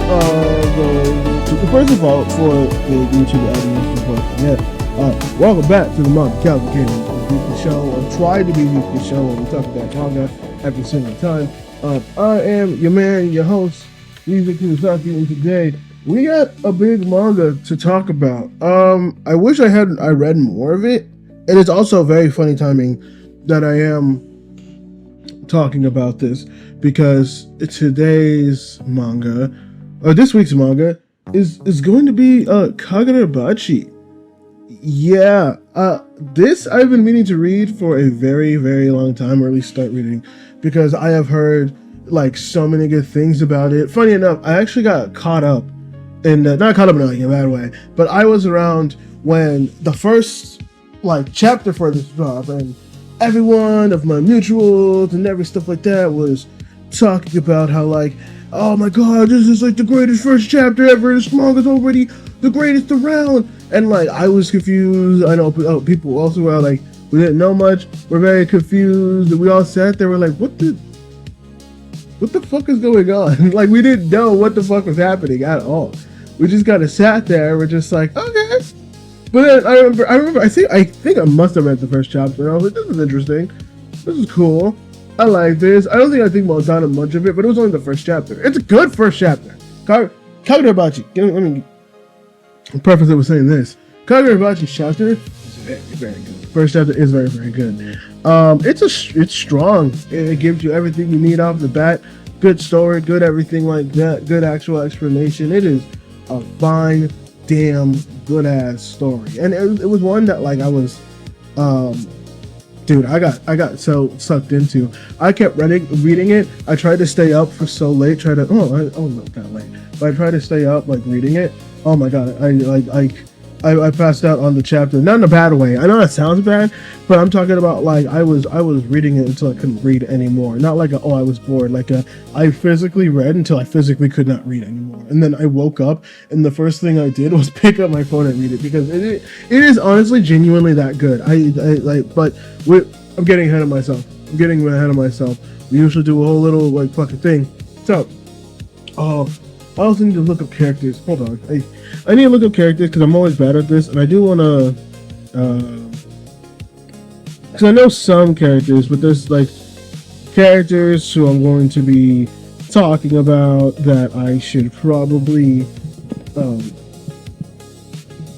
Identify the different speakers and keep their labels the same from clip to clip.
Speaker 1: First of all, for the YouTube audience, welcome back to the Manga Cavalcade, the weekly show, or try to be a weekly show where we talk about manga every single time. I am your man, your host, Music Kiyosaki, and today we got a big manga to talk about. I wish I read more of it, and it's also very funny timing that I am talking about this because today's manga, or this week's manga, is going to be Kagurabachi. Yeah, this I've been meaning to read for a very, very long time, or at least start reading, because I have heard like so many good things about it. Funny enough, I actually got caught up in not caught up in like a bad way, but I was around when the first like chapter for this dropped, and everyone of my mutuals and every stuff like that was talking about how like, oh my god, this is like the greatest first chapter ever. This manga's already the greatest around. And like, I was confused. I know people also were like, we didn't know much. We're very confused. And we all sat there. We're like, what the fuck is going on? Like, we didn't know what the fuck was happening at all. We just kind of sat there. We're just like, okay. But then I remember. I think I must have read the first chapter. I was like, this is interesting. This is cool. I like this. I don't think well done much of it, but it was only the first chapter. It's a good first chapter. Kagurabachi. Let me preface it with saying this. Kagurabachi's chapter is very, very good. First chapter is very, very good. It's strong. It gives you everything you need off the bat. Good story, good everything like that. Good actual explanation. It is a fine, damn good ass story, and it was one that like I was, dude, I got so sucked into. I kept reading it. I tried to stay up for so late. Not that late, but I tried to stay up like reading it. Oh my god, I passed out on the chapter. Not in a bad way. I know that sounds bad, but I'm talking about like I was reading it until I couldn't read anymore. Not like I was bored. Like I physically read until I physically could not read anymore. And then I woke up, and the first thing I did was pick up my phone and read it because it is honestly genuinely that good. I'm getting ahead of myself. We usually do a whole little like fucking thing. So, I also need to look up characters. Hold on. I need to look up characters because I'm always bad at this, and I do want to, because I know some characters, but there's like characters who I'm going to be talking about that I should probably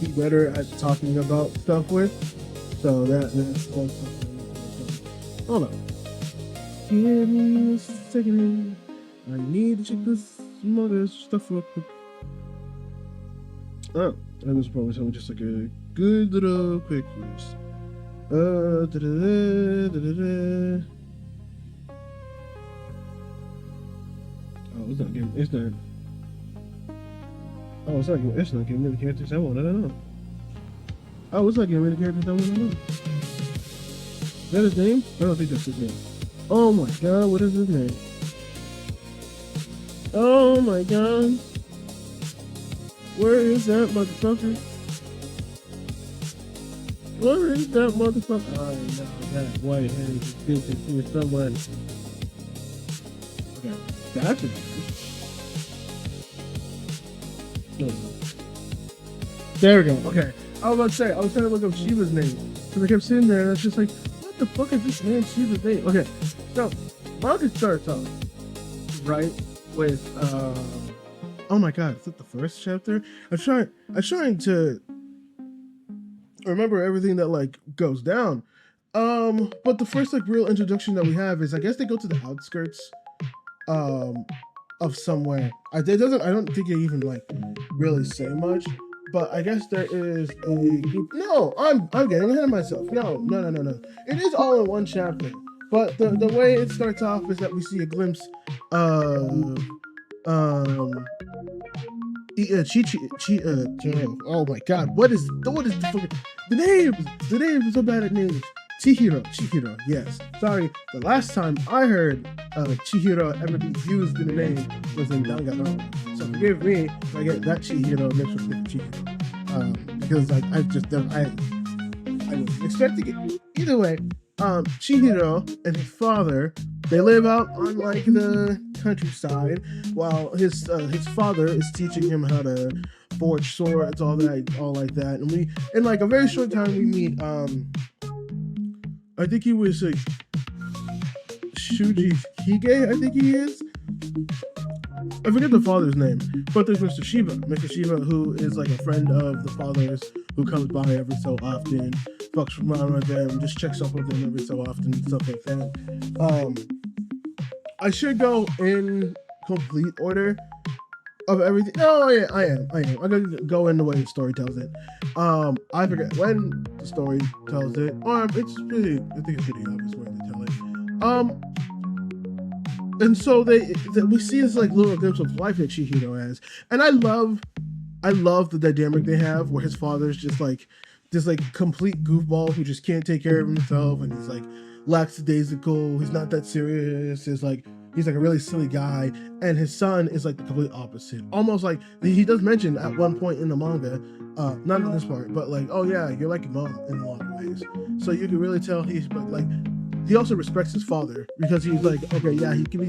Speaker 1: be better at talking about stuff with. So that's hold on. Give me a second. I need to check this mother stuff real quick. Oh, and this probably sounds just like a good little quick quiz. Oh, it's not giving. It's not giving me the characters I want. I don't know. Oh, it's not giving me the characters I want. I don't know. Is that his name? I don't think that's his name. Oh my god, what is his name? Oh my god. Where is that motherfucker? Where is that motherfucker? I know that white head is bitch here somewhere. Okay, that's it. There we go. Okay. I was about to say, I was trying to look up Shiba's name. Because I kept sitting there and I was just like, what the fuck is this man Shiba's name? Okay, so manga starts off, right, with oh my god, is that the first chapter? I'm trying to remember everything that like goes down. But the first like real introduction that we have is I guess they go to the outskirts of somewhere. I don't think they even like really say much, but I guess there is a group. No, I'm getting ahead of myself. No. It is all in one chapter. But the way it starts off is that we see a glimpse of oh my god, what is the fucking the names are so bad at names. Chihiro, yes. Sorry, the last time I heard Chihiro ever be used in a name was in Danganronpa. So forgive me if I get that Chihiro mixed with Chihiro. Because I wasn't expecting it. Either way, Chihiro and his father, they live out on like the countryside while his father is teaching him how to forge swords, all like that. And we, in like a very short time, we meet I think he was like Shuji Hige, I think he is. I forget the father's name, but there's Mr. Shiba, who is like a friend of the father's, who comes by every so often, fucks around with them, just checks up with them every so often, stuff like that. I should go in complete order of everything. No, I am. I'm gonna go in the way the story tells it. I forget when the story tells it, or it's really, I think it's pretty obvious where they tell it. And so we see this like little glimpse of life that Chihiro has, and I love the dynamic they have where his father's just like this like complete goofball who just can't take care of himself, and he's like lackadaisical. He's not that serious. He's like a really silly guy, and his son is like the complete opposite. Almost like he does mention at one point in the manga, not in this part, but like, oh yeah, you're like your mom in a lot of ways. So you can really tell he also respects his father because he's like, okay, yeah, he can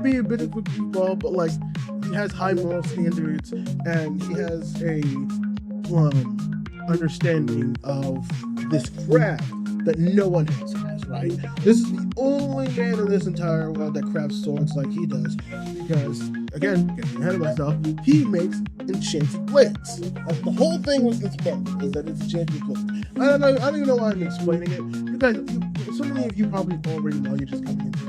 Speaker 1: be a bit of a goofball, but like he has high moral standards and he has a understanding of this craft that no one else has, right? This is the only man in this entire world that crafts swords like he does, because, again, getting ahead of myself, he makes enchanted blades. That's the whole thing with this book, is that it's enchanted blades. I don't even know why I'm explaining it. You guys, so many of you probably already know, you're just coming into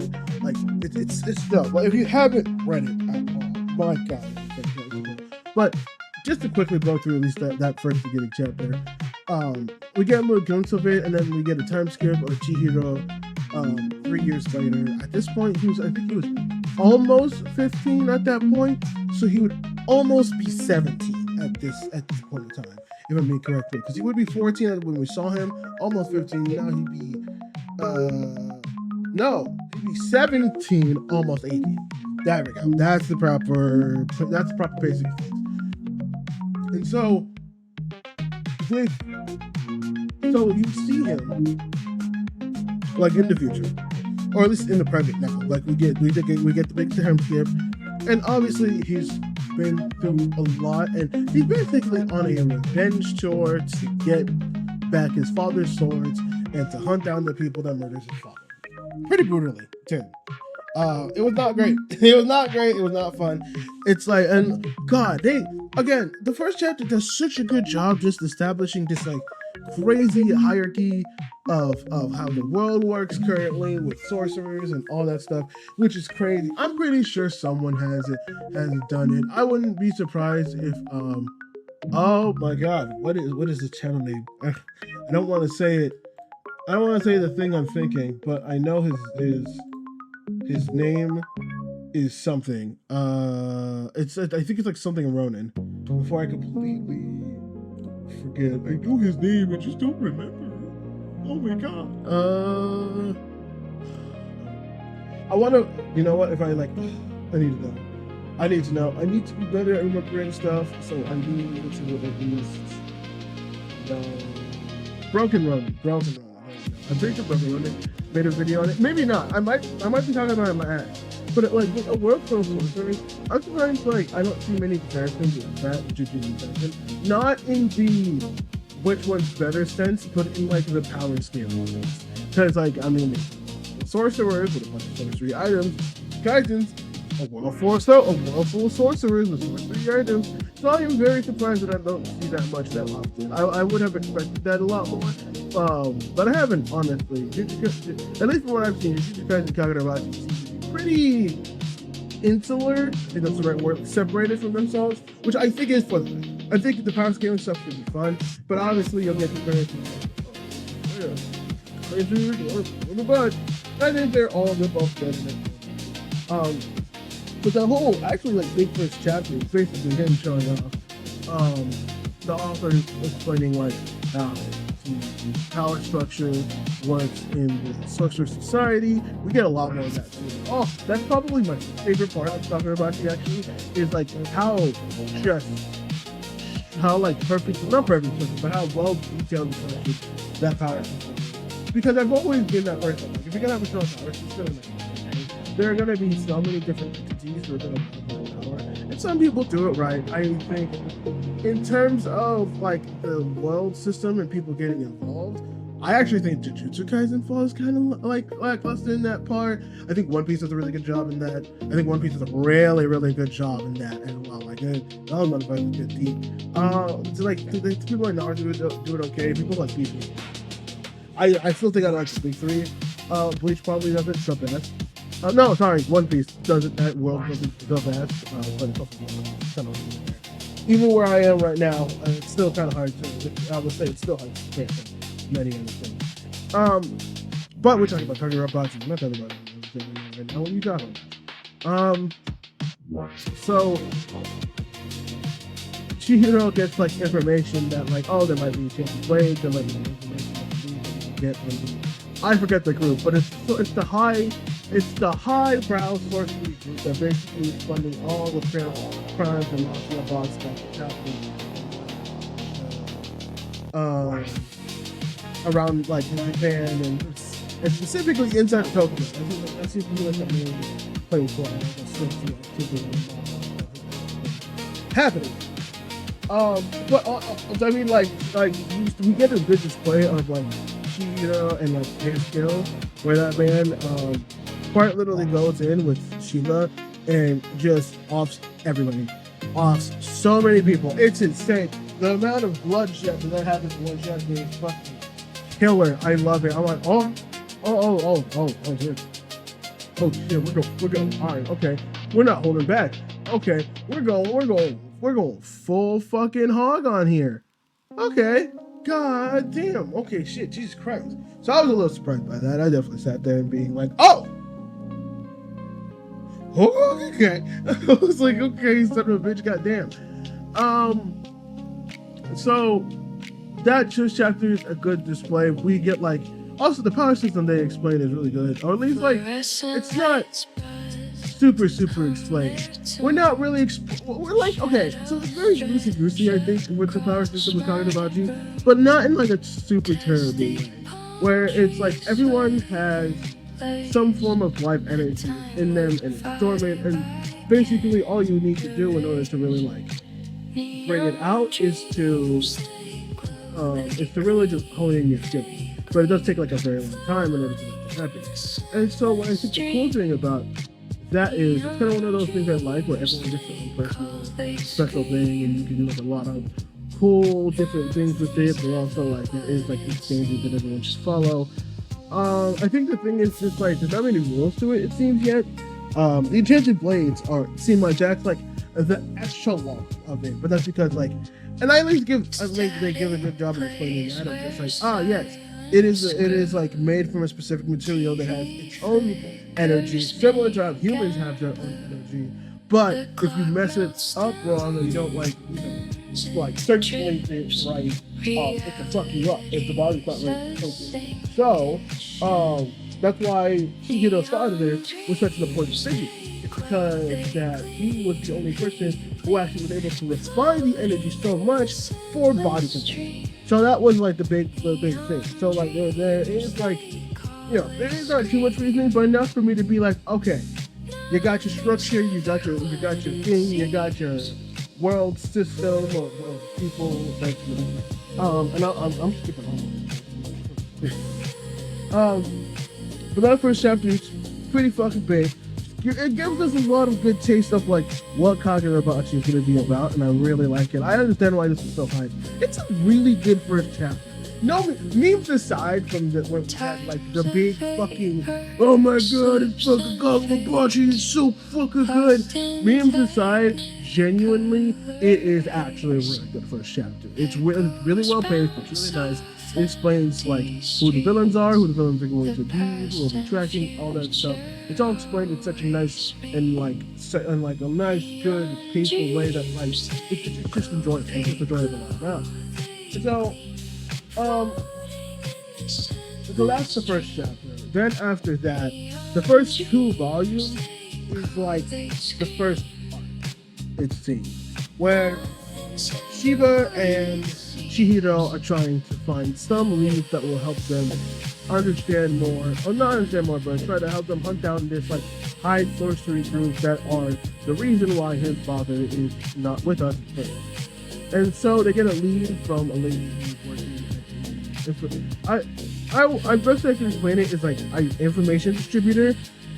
Speaker 1: it. Like, it's stuff. Like, if you haven't read it at all, my God, it's fantastic. But just to quickly go through at least that first beginning chapter, we get a little glimpse of it, and then we get a time skip of Chihiro 3 years later. At this point, I think he was almost 15 at that point, so he would almost be 17 at this point in time, if I'm being correct, because he would be 14 when we saw him, almost 15. Now he'd be he'd be 17, almost 18. There we go. That's the proper basic things. And so you see him like in the future, or at least in the present now. Like we get the big time skip, and obviously he's been through a lot, and he's basically on a revenge tour to get back his father's swords and to hunt down the people that murdered his father. Pretty brutally, too. It was not great. It was not great. It was not fun. It's like, and God, the first chapter does such a good job just establishing this like crazy hierarchy of how the world works currently with sorcerers and all that stuff, which is crazy. I'm pretty sure someone has done it. I wouldn't be surprised if oh my God, what is the channel name? I don't want to say it. I don't want to say the thing I'm thinking, but I know his name is something. I think it's like something Ronin. Before I completely forget, I know his name, I just don't remember. Oh my God. I want to. You know what? If I like, I need to know. I need to be better at remembering stuff. So I need to at least know. Broken Ronin. I'm pretty sure Broken Ronin made a video on it. Maybe not. I might be talking about it in my ass. But like with a world full of sorcerers, I'm sometimes like I don't see many comparisons with that Jujutsu Kaisen. Not in the which one's better sense, but in like the power scale sense. Because like I mean, sorcerers with a bunch of sorcery items, Kaisens, a world full of sorcerers with sorcery items. So I am very surprised that I don't see that much that often. I would have expected that a lot more, but I haven't, honestly. At least from what I've seen, Jujutsu Kaisen and Kagurabachi seem to be pretty insular, if that's the right word, separated from themselves, which I think is fun. I think the power scaling stuff should be fun, but obviously you'll get comparisons. I think they're all both good. But the whole, actually, like, big first chapter is basically him showing off. The author is explaining, like, how the power structure works in the sorcerer society. We get a lot more of that, too. Oh, that's probably my favorite part of Kagurabachi, actually, is, like, how, like, not perfect, but how well detailed that power system is. Because I've always been that person. Like, if you're gonna have a strong power system, there are going to be so many different entities who are going to have power, and some people do it right. I think in terms of like the world system and people getting involved, I actually think Jujutsu Kaisen falls kind of like lackluster in that part. I think One Piece does a really good job in that. I think One Piece does a really, really good job in that as well. Like, those motherfuckers get deep. So like, people like Naruto do it okay. People like Bleach. I still think I like the big three. Bleach probably does it the best. No, sorry, One Piece does it that world does it the best. But it's also kind of even where I am right now, it's still kind of hard to. I would say it's still hard to compare to many other things. But we're talking about Kagurabachi. We're not talking about anything right now. What are you talking about? So Chihiro gets like information that like, oh, there might be a chance of blades, there might be information get I forget the group, but it's the high brow sorcery group that basically is funding all the crimes and mafia boss stuff that's happening around like Japan and specifically inside of Tokyo. I see people like that main place for happening. But I mean, like we get a good display of like Shira and like his skill, where that man quite literally goes in with Shiva and just offs everybody, offs so many people. It's insane. The amount of bloodshed that happens in one shot is fucking killer. I love it. I'm like, oh shit. Oh shit, we're going. All right, okay. We're not holding back. Okay, we're going full fucking hog on here. Okay, god damn. Okay, shit, Jesus Christ. So I was a little surprised by that. I definitely sat there and being like, oh, okay. I was like, okay, son of a bitch, goddamn. So that just chapter is a good display. We get like, also the power system they explain is really good, or at least like it's not super explained. We're not really we're like, okay, so it's very loosey goosey, I think, with the power system with Kagurabachi, but not in like a super terrible way, where it's like everyone has some form of life energy in them and it's dormant, and basically all you need to do in order to really like bring it out is to really just hone in your skills. But it does take like a very long time in order to make it happen. And so what I think the cool thing about that is, it's kind of one of those things in life where everyone gets their own personal special thing, and you can do like a lot of cool different things with it, but also like there is like these standards that everyone should follow. I think the thing is just like there's not many rules to it seems yet. The enchanted blades seem like that's like the echelon of it, but that's because like, and I at least they give a good job of explaining that. I'm just like, yes, it is like made from a specific material that has its own energy, similar to how humans have their own energy. But if you mess it up wrong or you don't like circulate it right, it can fuck you up if the body's not ready to cope it. So that's why Chihiro started it with such an important thing. It's because that he was the only person who actually was able to refine the energy so much for body control. So that was like the big thing. So like there is like, there is not too much reasoning, but enough for me to be like, okay, you got your structure, you got your thing, you got your world system of people, and I'm skipping on. But that first chapter is pretty fucking big. It gives us a lot of good taste of like what Kagurabachi is going to be about, and I really like it. I understand why this is so hype. It's a really good first chapter. No memes aside from when we had like the big fucking, oh my god, it's fucking Kagurabachi, it's so fucking good. Memes aside, genuinely, it is actually a really good first chapter. It's really well paced. It's really nice. It explains like who the villains are who the villains are going to be, who will be tracking, all that stuff. It's all explained in such a nice and a nice, good, peaceful way that like it's just enjoyable. It's just enjoyable all around. So that's the first chapter. Then after that, the first 2 volumes is like the first part, it seems, where Shiba and Chihiro are trying to find some leads that will help them understand more, or not understand more, but try to help them hunt down this like high sorcery groups that are the reason why his father is not with us. And so they get a lead from a lady who's working at I best way I can explain it is like an information distributor.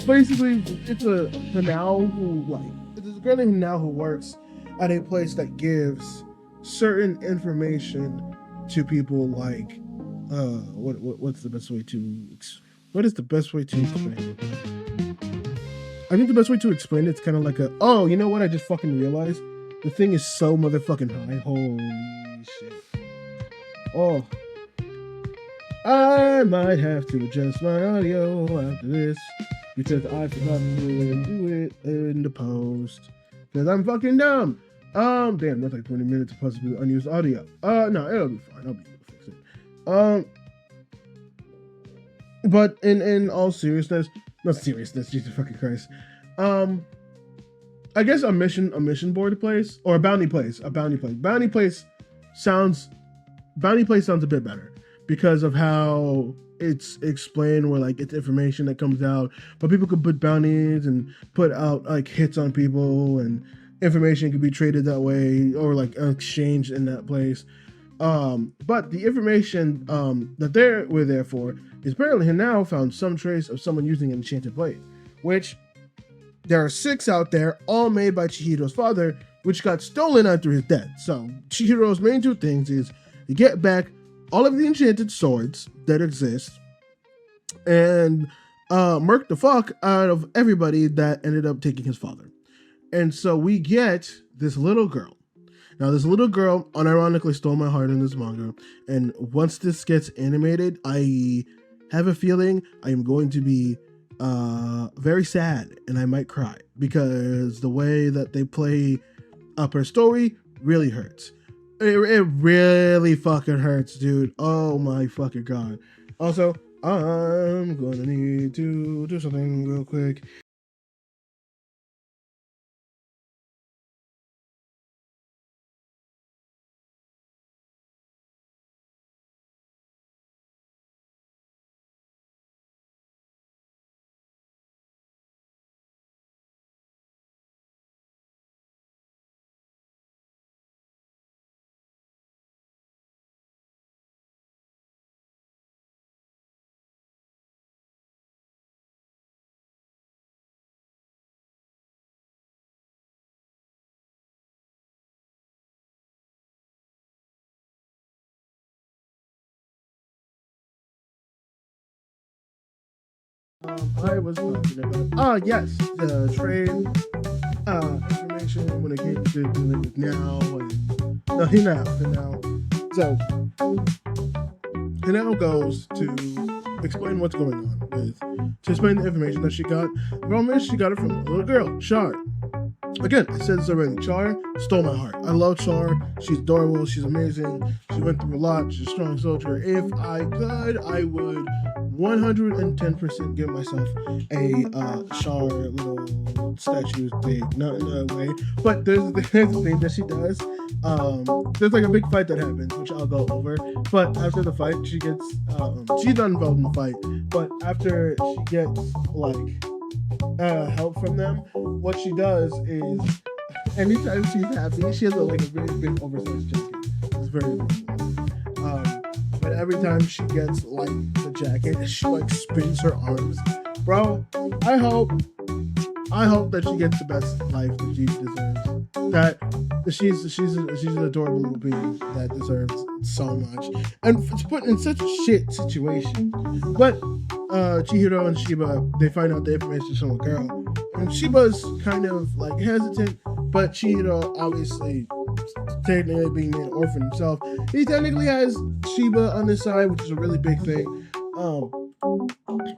Speaker 1: Basically, it's a canal who it's a girl named Now who works at a place that gives certain information to people like what's the best way to what is the best way to explain it? I think the best way to explain it's kind of like you know what I just fucking realized? The thing is so motherfucking high. Holy shit. Oh. I might have to adjust my audio after this because I forgot to do it in the post because I'm fucking dumb. Damn, that's like 20 minutes of possibly unused audio. No, it'll be fine. I'll be able to fix it. But in all seriousness, not seriousness, Jesus fucking Christ. I guess a mission board place or a bounty place. Bounty place sounds a bit better because of how it's explained where like it's information that comes out, but people could put bounties and put out like hits on people and information could be traded that way or like exchanged in that place. But the information that we're there for is apparently Hinao found some trace of someone using an enchanted blade, which there are 6 out there, all made by Chihiro's father, which got stolen after his death. So Chihiro's main 2 things is to get back all of the enchanted swords that exist and murk the fuck out of everybody that ended up taking his father. And so we get this little girl. Now, this little girl unironically stole my heart in this manga. And once this gets animated, I have a feeling I am going to be very sad and I might cry because the way that they play up her story really hurts. It really fucking hurts, dude. Oh my fucking god. Also, I'm gonna need to do something real quick. I was talking about yes, the train information when it came to dealing with now and Hinao. So Hinao goes to explain what's going on to explain the information that she got. The problem is she got it from a little girl, Char. Again, I said this already. Char stole my heart. I love Char. She's adorable. She's amazing. She went through a lot. She's a strong soldier. If I could, I would 110% give myself a Char little statue thing. Not in a way, but there's the thing that she does. There's like a big fight that happens, which I'll go over. But after the fight, she gets she's not involved in the fight. But after she gets like help from them, what she does is anytime she's happy, she has a very big oversized jacket. It's very big. But every time she gets like the jacket, she like spins her arms. Bro, I hope that she gets the best life that she deserves. That she's an adorable little being that deserves so much, and it's put in such a shit situation. But Chihiro and Shiba, they find out the information from a girl, and Shiba's kind of like hesitant, but Chihiro, obviously technically being made an orphan himself, he technically has Shiba on his side, which is a really big thing.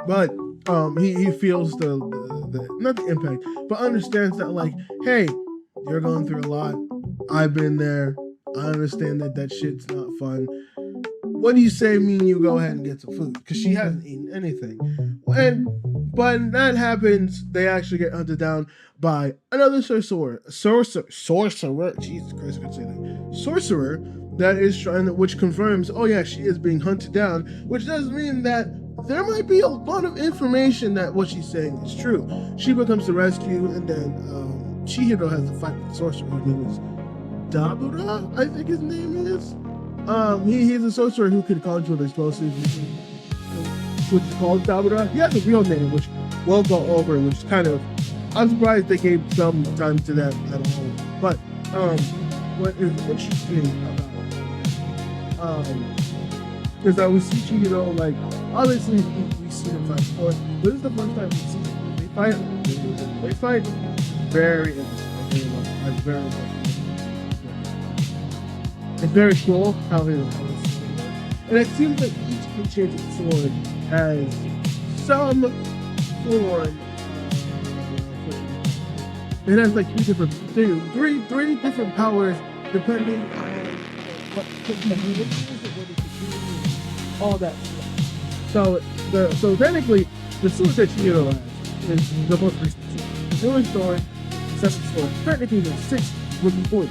Speaker 1: But he feels the not the impact, but understands that like, hey, you're going through a lot. I've been there. I understand that shit's not fun. What do you say me and you go ahead and get some food? Because she hasn't eaten anything. And when that happens, they actually get hunted down by another sorcerer. Jesus Christ, I could say that. Sorcerer that is trying, which confirms, oh yeah, she is being hunted down, which does mean that there might be a lot of information that what she's saying is true. Shiba comes to rescue, and then Chihiro has a fight with the sorcerer. His name is Dabura, I think his name is. He's a sorcerer who can conjure explosives, which is called Dabura. He has a real name, which we'll go over, which kind of, I'm surprised they gave some time to that at all. But what is interesting about is that we see Chihiro, like, obviously we see them fight before, but this is the first time we see them. They fight very interesting. Like, very it's very cool how it is. And it seems like each enchanted sword has some form. It has like three different powers depending on what all that stuff. So technically, the sword that Chihiro has is the most recent sword. The newest sword, the seventh sword. Technically, the sixth would be 40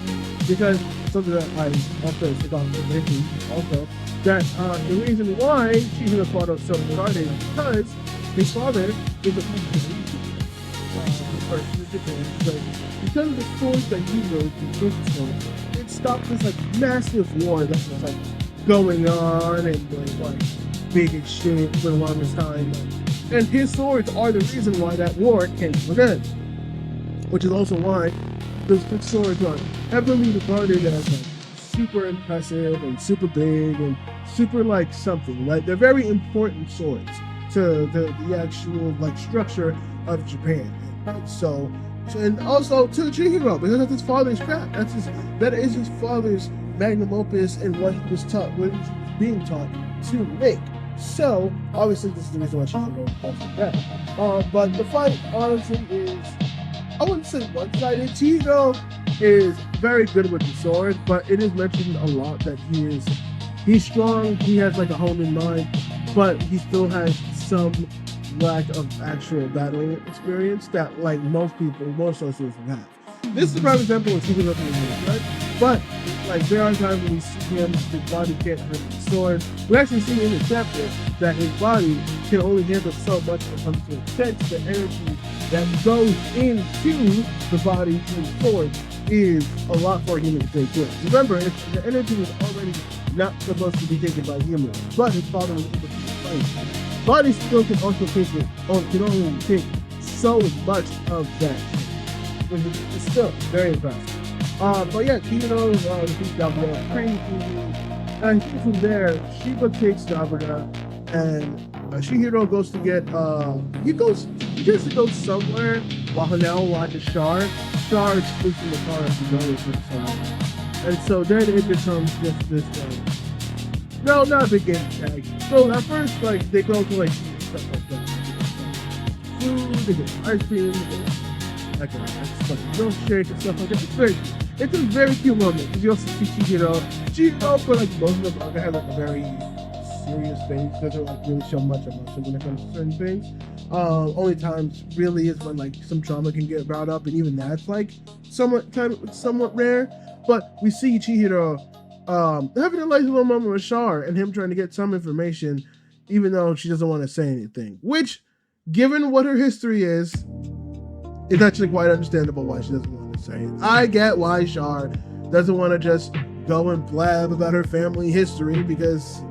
Speaker 1: because something that I also forgot to mention also that the reason why Chihiro's father was so retarded is because his father is a because of the swords that he wrote in his sword, it stopped this like massive war that was like going on and like big as shit for the longest time. And his swords are the reason why that war came to an end. Which is also why those big swords are heavily regarded as like super impressive and super big and super like something. Like they're very important swords to the actual like structure of Japan. So, and also to Chihiro, because that's his father's craft. That is his father's magnum opus and what he was taught, what he was being taught to make. So, obviously, this is the reason why Chihiro calls it that. But the fight, honestly, is, I wouldn't say one-sided. Chihiro is very good with the sword, but it is mentioned a lot that he's strong, he has like a home-in mind, but he still has some lack of actual battle experience that like most sorcerers have. This is a prime example of Chihiro looking at right? But like there are times when we see him, his body can't handle the sword. We actually see in the chapter that his body can only handle so much when it comes to intense. The energy that goes into the body through the sword is a lot for a human to take in. Remember, the energy was already not supposed to be taken by humans, but his father was able to explain. Body still can also take it, or can only take so much of that. It's still very impressive. But yeah, Chihiro defeats Dabura pretty easily. And from there, Shiba takes Dabura, and Chihiro goes to get, he gets to go somewhere while Hanel watches Char. Char sleeps in the car as he goes with someone. And so then it becomes just this, no, not a big game tag. So at first, like, they go to like stuff like that. Food, they get ice cream, they get like milkshake and stuff like that. It's a very cute moment because you also see Chihiro, for like most of the manga has like a very serious face. Doesn't like really show much emotion when it comes to certain things. Only times really is when like some trauma can get brought up, and even that's like somewhat rare. But we see Chihiro having a nice little moment with Char and him trying to get some information, even though she doesn't want to say anything. Which, given what her history is, it's actually quite understandable why she doesn't want to say it. I get why Char doesn't want to just go and blab about her family history because,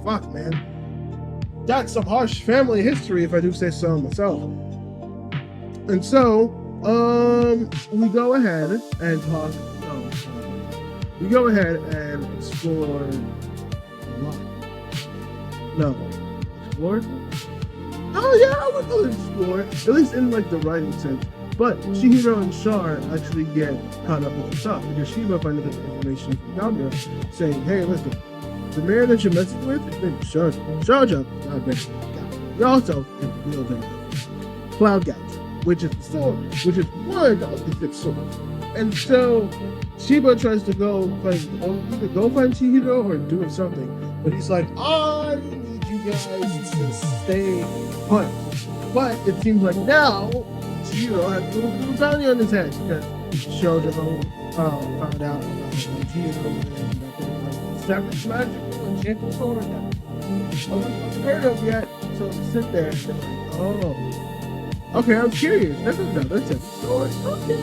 Speaker 1: fuck, man. That's some harsh family history, if I do say so myself. And so, we go ahead and talk. We go ahead and explore. Explore? Oh yeah, I would go explore, at least in like the writing sense. But Chihiro and Char actually get caught up with the stuff because Shiba finds this information from Dabura saying, "Hey, listen, the mayor that you're messing with is named Shoujo. Not bad. You also can wield a cloud gouge, which is the sword, which is one of the 6 swords." And so Shiba tries to go either go find Chihiro or do something, but he's like, "I need you guys to stay put." But it seems like now Chihiro has a little bounty on his head because Shoujo found out about Chihiro and seventh magical enchanted sword that I wasn't heard of yet. So to sit there and be like, oh, okay, I'm curious. That's another seventh sword. Okay.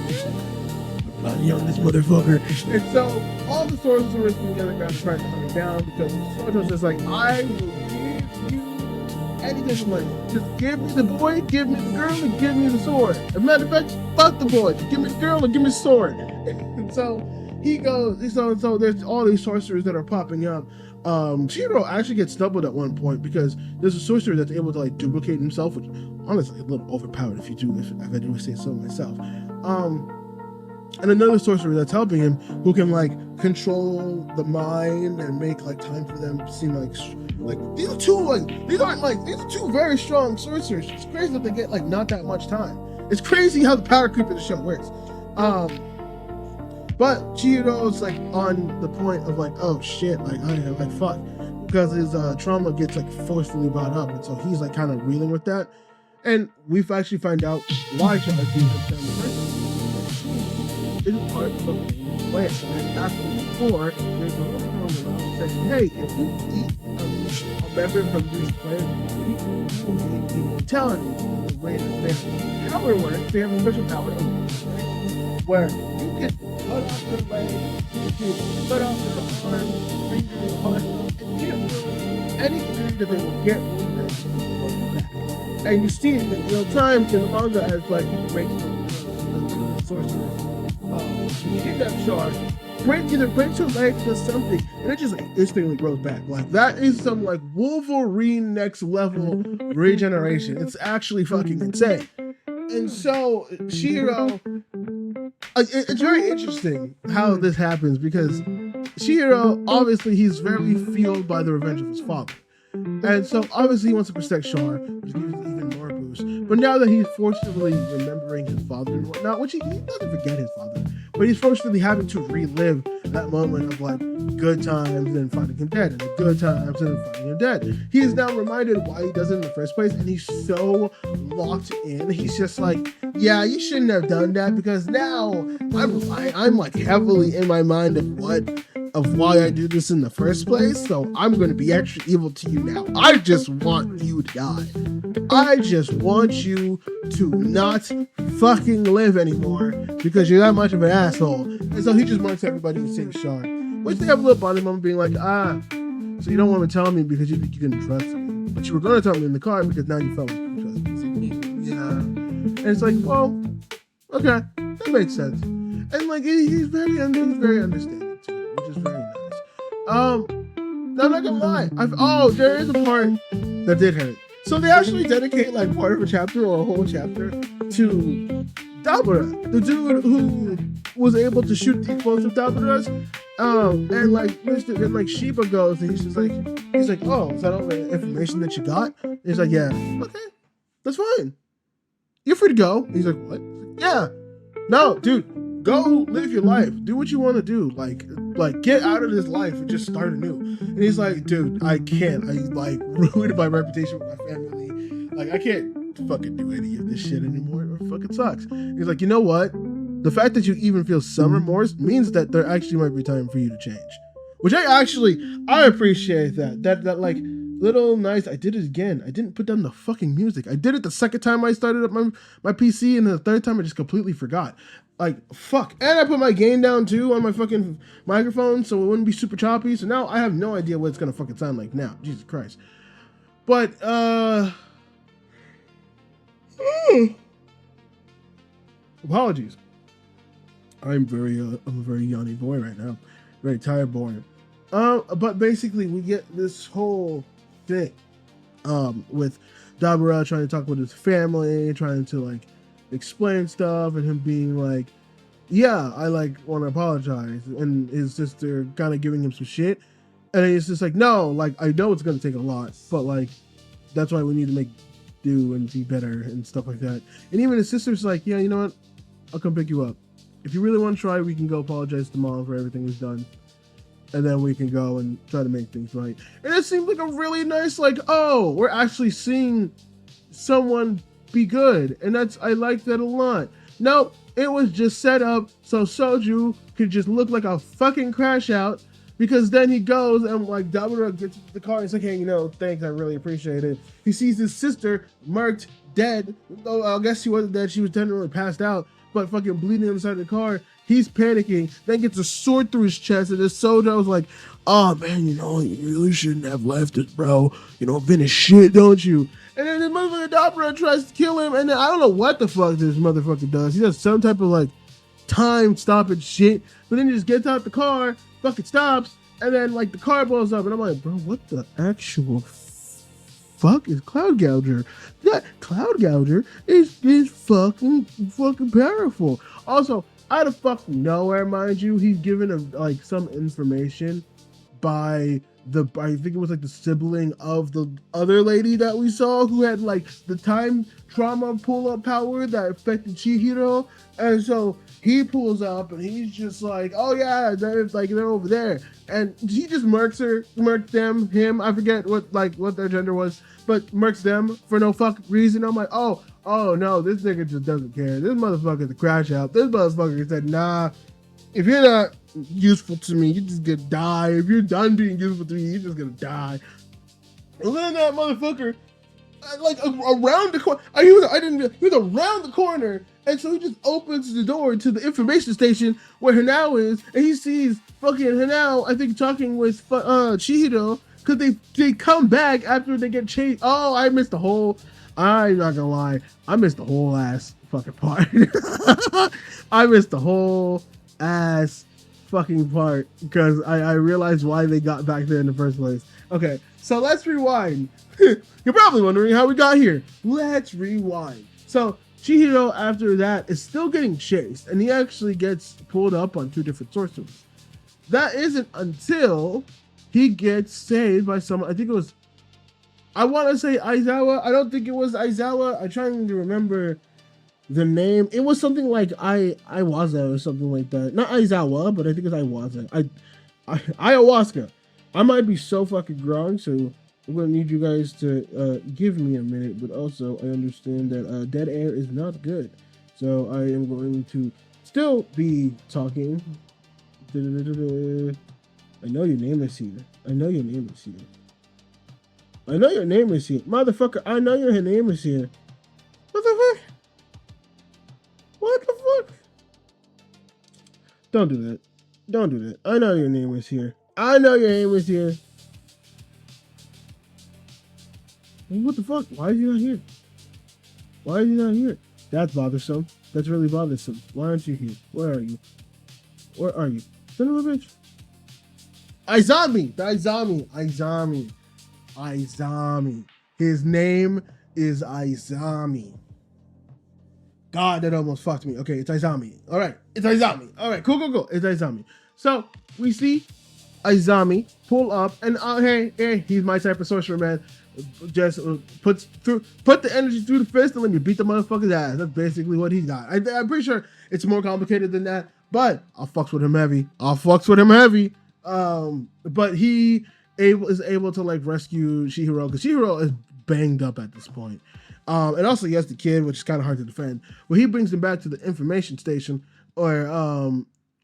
Speaker 1: Money on this motherfucker. And so all the sorcerers together got trying to hunt him down because the sorcerer was just like, I will give you anything for money. Just give me the boy, give me the girl, and give me the sword. As a matter of fact, fuck the boy. Just give me the girl and give me the sword. And so he goes, so there's all these sorcerers that are popping up. Chihiro actually gets stumbled at one point because there's a sorcerer that's able to like duplicate himself, which honestly a little overpowered if I do say so myself. And another sorcerer that's helping him who can like control the mind and make like time for them seem like these are two very strong sorcerers. It's crazy that they get like not that much time. It's crazy how the power creep of the show works. But Chihiro's like on the point of like, oh shit, like I am like fuck, because his trauma gets like forcefully brought up, and so he's like kind of reeling with that. And we've actually found out why Charlie is family person. It is part of the plan. And after before, there's a little comment saying, hey, if you eat a member from this clan, you will be immortality. The way that their power works, they have a special power where you can cut off their leg, you can cut off their arm, finger, heart, and give anything that they will get from them. And you see it in real time in the manga as like he breaks the sorcerers. You get that shard, either breaks your legs or something, and it just like instantly grows back. Like that is some like Wolverine next level regeneration. It's actually fucking insane. And so Chihiro, it's very interesting how this happens because Chihiro, obviously he's very fueled by the revenge of his father. And so obviously he wants to protect Char, which gives him even more boost. But now that he's forcibly remembering his father and whatnot, which he doesn't forget his father, but he's forcibly having to relive that moment of like good times and finding him dead, and the good times and finding him dead. He is now reminded why he does it in the first place, and he's so locked in. He's just like, yeah, you shouldn't have done that because now I'm like heavily in my mind of why I do this in the first place, so I'm going to be extra evil to you now. I just want you to die. I just want you to not fucking live anymore because you're that much of an asshole. And so he just wants everybody to save Char, which they have a little bonding moment being like, so you don't want to tell me because you think you can trust me, but you were going to tell me in the car because now you felt like you can trust me. Yeah. And it's like, well, okay, that makes sense. And like he's very understanding. Which is very nice. Now I'm not gonna lie. There is a part that did hurt. So they actually dedicate like part of a chapter or a whole chapter to Dabura, the dude who was able to shoot the explosive Daburas. And like Shiba goes and he's like, oh, is that all the information that you got? And he's like, yeah. Okay, that's fine. You're free to go. And he's like, what? Yeah. No, dude. Go live your life. Do what you want to do. Like get out of this life and just start anew. And he's like, dude, I can't. I like ruined my reputation with my family. Like I can't fucking do any of this shit anymore. It fucking sucks. He's like, you know what? The fact that you even feel some remorse means that there actually might be time for you to change. Which I appreciate that. That like little nice. I did it again. I didn't put down the fucking music. I did it the second time I started up my PC, and the third time I just completely forgot. Like, fuck. And I put my gain down, too, on my fucking microphone, so it wouldn't be super choppy. So now I have no idea what it's gonna fucking sound like now. Jesus Christ. But, apologies. I'm a very yawny boy right now. Very tired boy. But basically, we get this whole thing, with Dabura trying to talk with his family, trying to, like, explain stuff, and him being like, yeah, I like want to apologize, and his sister kind of giving him some shit, and he's just like, no, like I know it's gonna take a lot, but like that's why we need to make do and be better and stuff like that. And even his sister's like, yeah, you know what, I'll come pick you up. If you really want to try, we can go apologize to Mom for everything we've done, and then we can go and try to make things right. And it seemed like a really nice, like, oh, we're actually seeing someone be good, and I like that a lot. Now, It was just set up so Soju could just look like a fucking crash out, because then he goes and like Dabura gets into the car and he's like, hey, you know, thanks, I really appreciate it. He sees his sister murked, dead. Oh, I guess she wasn't dead, she was technically passed out, but fucking bleeding inside the car. He's panicking, then gets a sword through his chest, and this soldier was like, oh man, you know, you really shouldn't have left it, bro. You know, finish shit, don't you? And then this motherfucker Dabura tries to kill him, and then I don't know what the fuck this motherfucker does. He does some type of like time stopping shit, but then he just gets out the car, fucking stops, and then like the car blows up, and I'm like, bro, what the actual fuck is Cloud Gouger? That Cloud Gouger is fucking powerful. Also, out of fucking nowhere, mind you, he's given him like some information by I think it was like the sibling of the other lady that we saw who had like the time trauma pull-up power that affected Chihiro, and so he pulls up and he's just like, oh yeah, they're over there, and he just murked him, I forget what their gender was, but murks them for no fucking reason. I'm like, oh no, this nigga just doesn't care. This motherfucker's a crash out. This motherfucker said, nah, if you're not useful to me, you're just gonna die. If you're done being useful to me, you're just gonna die. And then that motherfucker, like around the corner, he was around the corner, and so he just opens the door to the information station where Hanao is, and he sees fucking Hanao, I think, talking with Chihiro, because they come back after they get chased. Oh, I'm not gonna lie, I missed the whole ass fucking part. I missed the whole ass fucking part because I realized why they got back there in the first place. Okay, so let's rewind. You're probably wondering how we got here. Let's rewind. So Chihiro, after that, is still getting chased, and he actually gets pulled up on 2 different sorcerers. That isn't until he gets saved by someone. I think it was, I want to say Aizawa. I don't think it was Aizawa. I'm trying to remember the name. It was something like Ayawaza or something like that. Not Aizawa, but I think it's Ayawaza. Ayahuasca. I might be so fucking wrong, so I'm gonna need you guys to give me a minute. But also, I understand that dead air is not good, so I am going to still be talking. I know your name is here. I know your name is here. I know your name is here, motherfucker. I know your name is here. What the fuck? What the fuck? Don't do that. Don't do that. I know your name is here. I know your name is here. What the fuck? Why is he not here? Why is he not here? That's bothersome. That's really bothersome. Why aren't you here? Where are you? Where are you? Son of a bitch. Aizami. His name is Aizami. God, that almost fucked me. Okay, it's Aizami. All right, it's Aizami. All right, cool. It's Aizami. So we see Aizami pull up, and hey, he's my type of sorcerer, man. Just put the energy through the fist and let me beat the motherfucker's ass. That's basically what he got. I'm pretty sure it's more complicated than that, but I'll fucks with him heavy. But he is able to like rescue Chihiro, because Chihiro is banged up at this point. And also he has the kid, which is kind of hard to defend. Well, he brings him back to the information station, where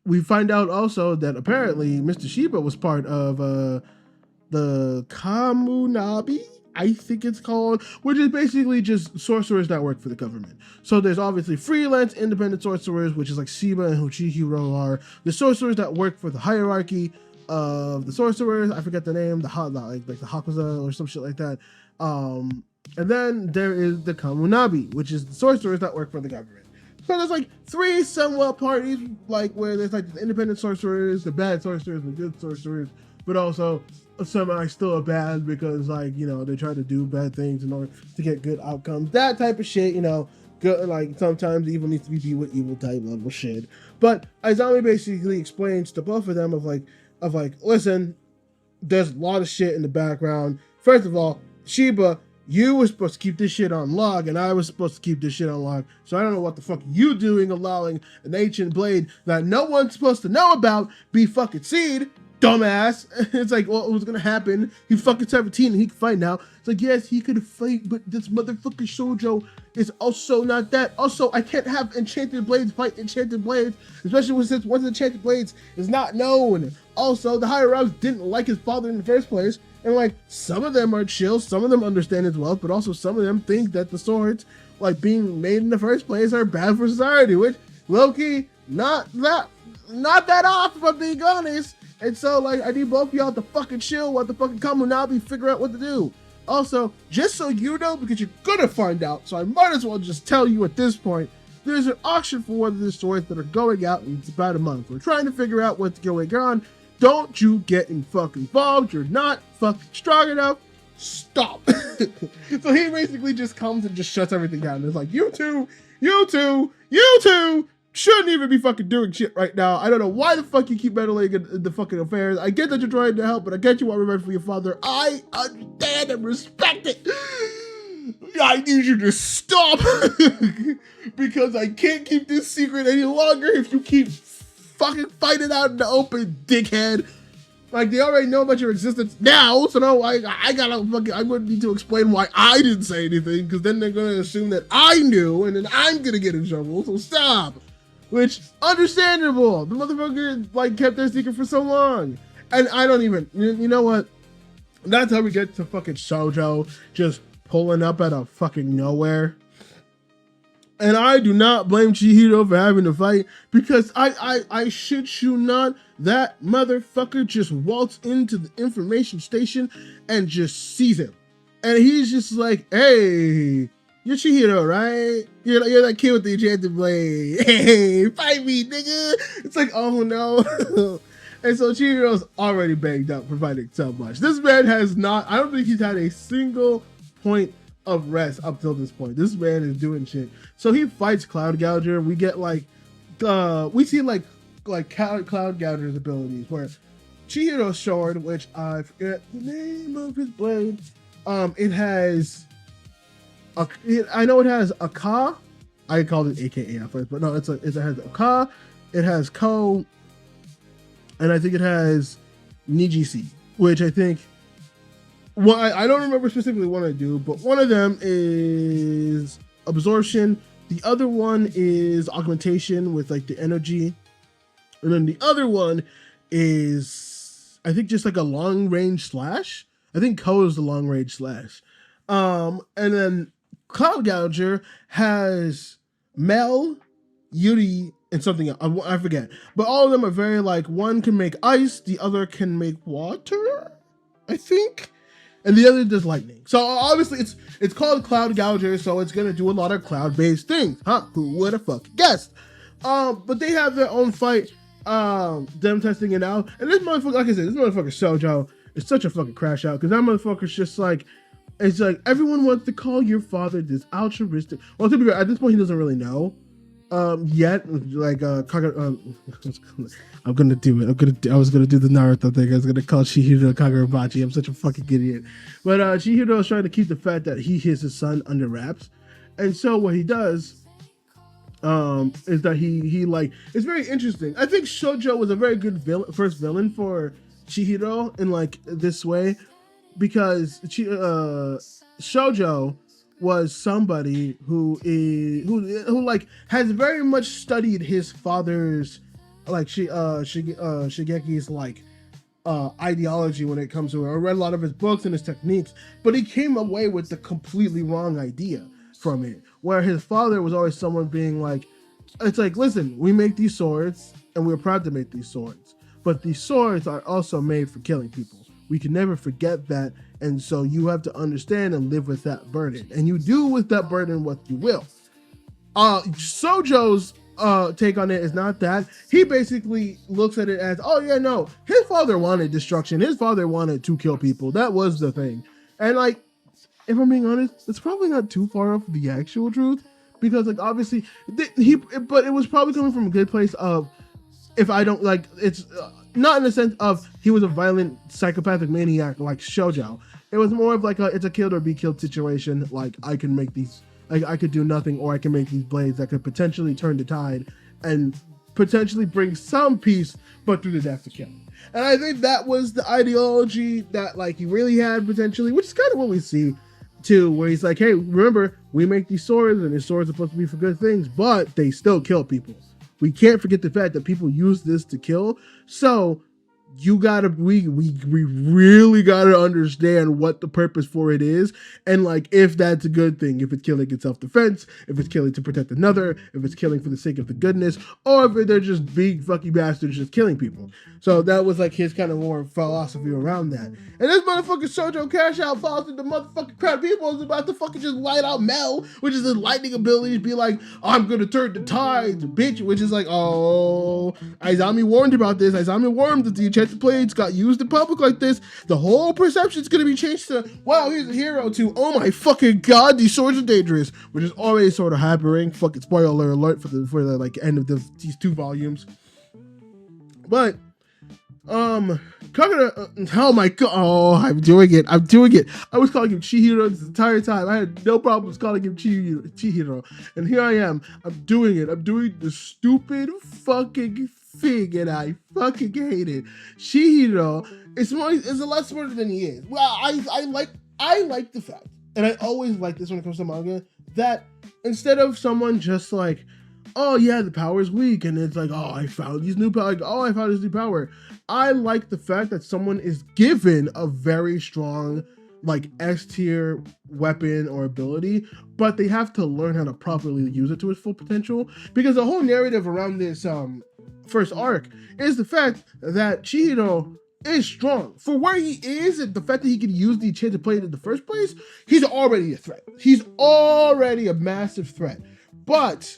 Speaker 1: we find out also that apparently Mr. Shiba was part of the Kamunabi, I think it's called, which is basically just sorcerers that work for the government. So there's obviously freelance independent sorcerers, which is like Shiba and Chihiro are. The sorcerers that work for the hierarchy of the sorcerers, I forget the name, like the Hakuza or some shit like that. And then there is the Kamunabi, which is the sorcerers that work for the government. So there's like 3 somewhat parties, like where there's like the independent sorcerers, the bad sorcerers, and the good sorcerers, but also some are still bad because, like, you know, they try to do bad things in order to get good outcomes. That type of shit, you know, good, like sometimes evil needs to be beat with evil type level shit. But Aizami basically explains to both of them of like, listen, there's a lot of shit in the background. First of all, Shiba, you were supposed to keep this shit on log, and I was supposed to keep this shit on log. So I don't know what the fuck you doing allowing an ancient blade that no one's supposed to know about be fucking seed. dumbass. It's like, well, what's gonna happen? He's fucking 17 and he can fight now. It's like, yes, he could fight, but this motherfucking shoujo is also not that. Also, I can't have enchanted blades fight enchanted blades, especially since one of the enchanted blades is not known. Also, the higher ups didn't like his father in the first place, and like, some of them are chill, some of them understand his wealth, but also some of them think that the swords, like, being made in the first place are bad for society, which, low-key, not that off, if I'm being honest. And so, like, I need both of y'all to fucking chill while the fucking Kamunabi figure out what to do. Also, just so you know, because you're gonna find out, so I might as well just tell you at this point, there's an auction for one of the swords that are going out in about a month. We're trying to figure out what's going on. Don't you get fucking involved. You're not fucking strong enough. Stop. So he basically just comes and just shuts everything down. It's like, you two shouldn't even be fucking doing shit right now. I don't know why the fuck you keep meddling in the fucking affairs. I get that you're trying to help, but I get you want revenge for your father. I understand and respect it. I need you to stop because I can't keep this secret any longer if you keep fucking fighting out in the open, dickhead. Like, they already know about your existence now, so no, I wouldn't need to explain why I didn't say anything, because then they're gonna assume that I knew, and then I'm gonna get in trouble, so stop. Which, understandable. The motherfucker, like, kept their secret for so long. And I don't even, you know what? That's how we get to fucking shoujo just pulling up out of fucking nowhere. And I do not blame Chihiro for having to fight, because I shit you not, that motherfucker just waltzed into the information station and just sees him. And he's just like, hey, you're Chihiro, right? You're that kid with the enchanted blade. Hey, fight me, nigga. It's like, oh no. And so Chihiro's already banged up for fighting so much. This man has not, I don't think he's had a single point of rest up till this point. This man is doing shit. So he fights Cloud Gouger. We get like, we see like Cloud Gouger's abilities, where Chihiro's sword, which I forget the name of his blade, it has, I know it has a Ka. I called it AKA at first, but no, it has a Ka, it has Ko, and I think it has Nijisi, which I think, well, I don't remember specifically what I do, but one of them is absorption. The other one is augmentation with like the energy. And then the other one is, I think, just like a long range slash. I think Ko is the long range slash. And then Cloud Gouger has Mel, Yuri, and something else. I forget. But all of them are very like, one can make ice, the other can make water, I think. And the other does lightning. So obviously it's called Cloud Gouger, so it's gonna do a lot of cloud-based things. Huh? Who would have fucking guessed? But they have their own fight, them testing it out. And this motherfucker, like I said, this motherfucker Shoujo is such a fucking crash out, because that motherfucker's just like, it's like, everyone wants to call your father this altruistic. Well, to be fair, at this point he doesn't really know. Yet, like, I'm gonna do it. I was gonna do the Naruto thing. I was gonna call Chihiro Kagurabachi. I'm such a fucking idiot. But Chihiro is trying to keep the fact that he is his son under wraps, and so what he does, is that he like, it's very interesting. I think Shoujo was a very good first villain for Chihiro in like this way, because Shoujo was somebody who like has very much studied his father's, like, Shigeki's like ideology when it comes to it. I read a lot of his books and his techniques, but he came away with the completely wrong idea from it, where his father was always someone being like, it's like, listen, we make these swords and we're proud to make these swords, but these swords are also made for killing people. We can never forget that, and so you have to understand and live with that burden, and you do with that burden what you will. Sojo's take on it is not that. He basically looks at it as, oh yeah, no, his father wanted destruction. His father wanted to kill people. That was the thing. And like, if I'm being honest, it's probably not too far off the actual truth, because like, obviously but it was probably coming from a good place of, if I don't like, it's not in the sense of he was a violent psychopathic maniac like Shoujo. It was more of like it's a killed or be killed situation. Like, I can make these, like, I could do nothing, or I can make these blades that could potentially turn the tide and potentially bring some peace, but through the death to kill. And I think that was the ideology that like he really had potentially, which is kind of what we see too, where he's like, hey, remember, we make these swords and these swords are supposed to be for good things, but they still kill people. We can't forget the fact that people use this to kill. So you gotta, we really gotta understand what the purpose for it is, and like if that's a good thing, if it's killing in self-defense, if it's killing to protect another, if it's killing for the sake of the goodness, or if they're just big fucking bastards just killing people. So that was like his kind of more philosophy around that. And this motherfucking Shoujo Cash Out falls into motherfucking crowd. People is about to fucking just light out Mel, which is his lightning ability to be like, I'm gonna turn the tides, bitch, which is like, oh, Izami warned about this. Izami warned that the enchanted blades got used in public like this. The whole perception is gonna be changed to, wow, he's a hero, to, oh my fucking god, these swords are dangerous, which is already sort of happening. Fucking spoiler alert for the like end of these 2 volumes. But Kagura, oh my god, oh, I'm doing it. I was calling him Chihiro this entire time. I had no problems calling him Chihiro. And here I am. I'm doing it. I'm doing the stupid fucking thing, and I fucking hate it. Chihiro is a lot smarter than he is. Well, I like the fact, and I always like this when it comes to manga, that instead of someone just like, oh yeah, the power is weak, and it's like, oh, I found this new power. Like, oh, I found this new power. I like the fact that someone is given a very strong, like, S-tier weapon or ability, but they have to learn how to properly use it to its full potential. Because the whole narrative around this first arc is the fact that Chihiro is strong. For where he is, and the fact that he can use the enchanted blade in the first place, he's already a threat. He's already a massive threat. But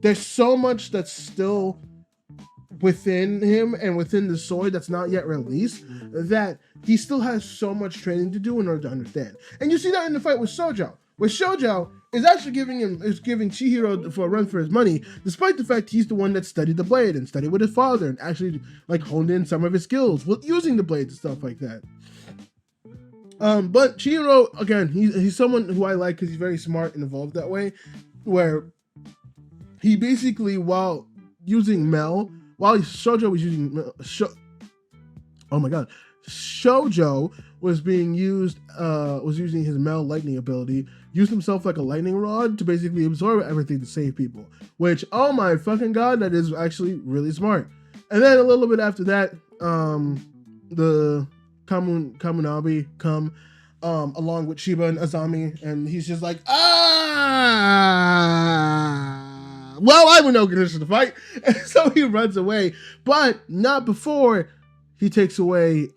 Speaker 1: there's so much that's still within him and within the sword that's not yet released, that he still has so much training to do in order to understand. And you see that in the fight with Shoujo, where Shoujo is actually giving Chihiro for a run for his money, despite the fact he's the one that studied the blade and studied with his father and actually like honed in some of his skills with using the blades and stuff like that. But Chihiro, again, he's someone who I like because he's very smart and evolved that way, where he basically, while using Mel, while Shoujo was using Shoujo was being used, was using his Mel lightning ability, used himself like a lightning rod to basically absorb everything to save people. Which, oh my fucking god, that is actually really smart. And then a little bit after that, the Kamunabi come along with Shiba and Azami, and he's just like, well, I'm in no condition to fight. And so he runs away, but not before he takes away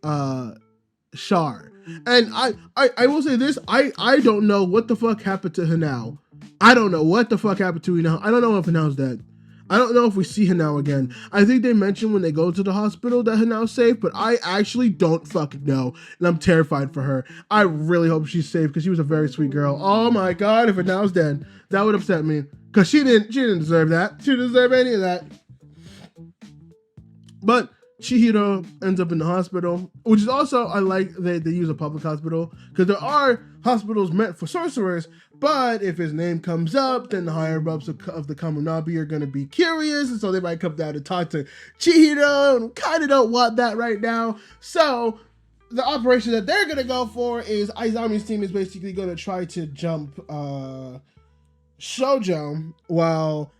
Speaker 1: Char. And I will say this, I don't know what the fuck happened to Hanao. I don't know what the fuck happened to Hanao. I don't know if Hanao's dead. I don't know if we see Hanao again. I think they mentioned when they go to the hospital that Hanao's safe, but I actually don't fucking know. And I'm terrified for her. I really hope she's safe because she was a very sweet girl. Oh my god, if Hanao's dead, that would upset me. Because she didn't deserve that. She didn't deserve any of that. But Chihiro ends up in the hospital, which is also, I like they use a public hospital, because there are hospitals meant for sorcerers, but if his name comes up, then the higher-ups of the Kamunabi are going to be curious, and so they might come down to talk to Chihiro, and kind of don't want that right now. So the operation that they're going to go for is Izami's team is basically going to try to jump Shoujo, while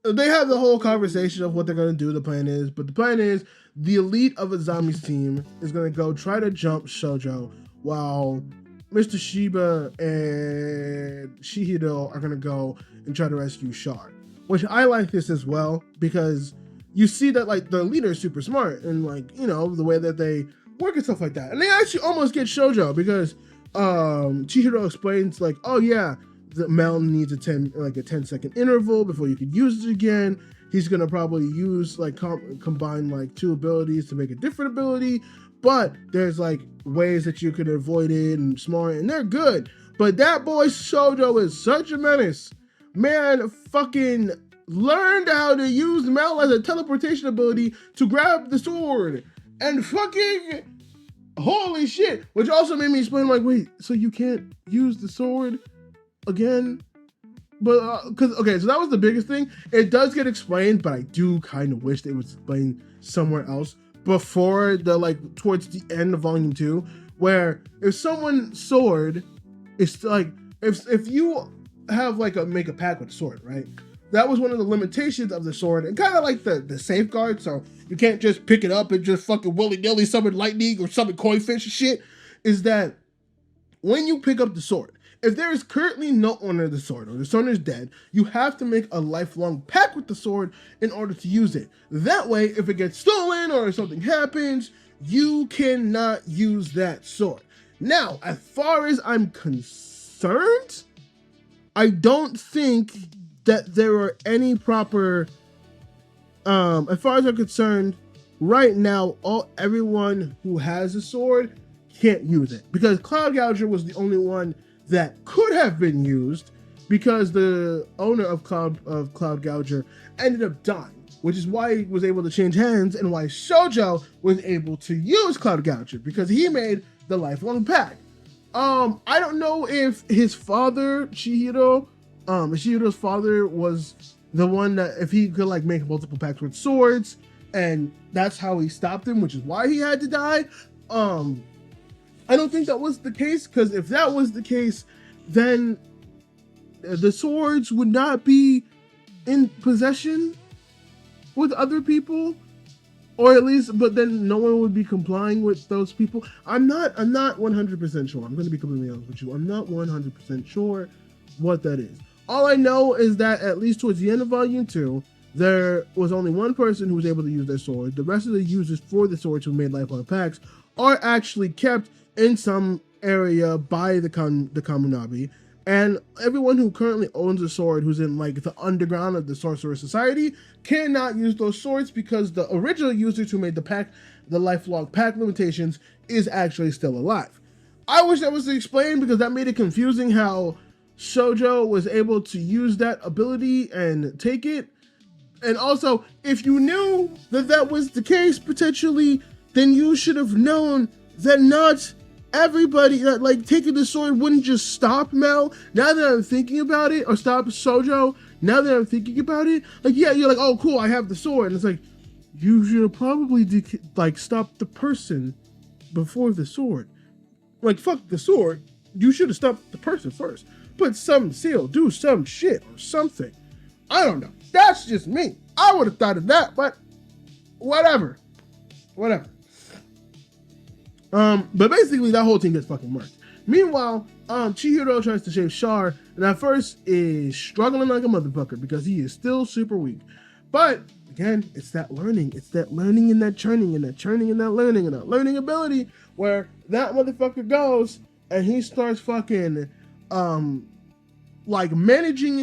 Speaker 1: they have the whole conversation of what they're going to do, the plan is, but the plan is the elite of Azami's team is going to go try to jump Shoujo, while Mr. Shiba and Chihiro are going to go and try to rescue Char. Which I like this as well, because you see that like the leader is super smart, and like, you know, the way that they work and stuff like that. And they actually almost get Shoujo, because Chihiro explains like, oh yeah, the Mel needs a 10-second interval before you could use it again. He's gonna probably use like combine like 2 abilities to make a different ability, but there's like ways that you could avoid it and smart, and they're good. But that boy Shoujo is such a menace. Man, fucking learned how to use Mel as a teleportation ability to grab the sword, and fucking holy shit! Which also made me explain like, wait, so you can't use the sword again? because okay, so that was the biggest thing. It does get explained, but I do kind of wish they would explain somewhere else before towards the end of Volume 2, where if someone's sword is like if you have make a pact with a sword, right? That was one of the limitations of the sword, and kind of like the safeguard. So you can't just pick it up and just fucking willy-nilly summon lightning or summon koi fish and shit. Is that when you pick up the sword, if there is currently no owner of the sword or the owner is dead, you have to make a lifelong pact with the sword in order to use it. That way, if it gets stolen or if something happens, you cannot use that sword. Now, as far as I'm concerned, I don't think that there are any proper, as far as I'm concerned, right now, everyone who has a sword can't use it. Because Cloud Gouger was the only one that could have been used, because the owner of Cloud Gouger ended up dying, which is why he was able to change hands and why Shoujo was able to use Cloud Gouger, because he made the lifelong pact. I don't know if his father, Chihiro's father was the one that, if he could make multiple pacts with swords, and that's how he stopped him, which is why he had to die. I don't think that was the case, because if that was the case, then the swords would not be in possession with other people, or at least, but then no one would be complying with those people. I'm not 100% sure. I'm going to be completely honest with you. I'm not 100% sure what that is. All I know is that at least towards the end of Volume 2, there was only one person who was able to use their sword. The rest of the users for the swords who made lifelong pacts are actually kept in some area by the Kamunabi, and everyone who currently owns a sword who's in the underground of the Sorcerer Society cannot use those swords, because the original users who made the pact, the lifelong pact limitations, is actually still alive. I wish that was explained, because that made it confusing how Shoujo was able to use that ability and take it. And also, if you knew that that was the case potentially, then you should have known that not everybody that taking the sword wouldn't just stop Mel. Now that I'm thinking about it, or stop Shoujo. Now that I'm thinking about it, you're oh cool, I have the sword, and it's you should have probably stopped the person before the sword. Fuck the sword, you should have stopped the person first. Put some seal, do some shit or something. I don't know. That's just me. I would have thought of that, but whatever. But basically that whole thing gets fucking murked. Meanwhile, Chihiro tries to save Char, and at first is struggling like a motherfucker because he is still super weak. But again, it's that learning. It's that learning and that churning and that churning and that learning ability where that motherfucker goes and he starts fucking managing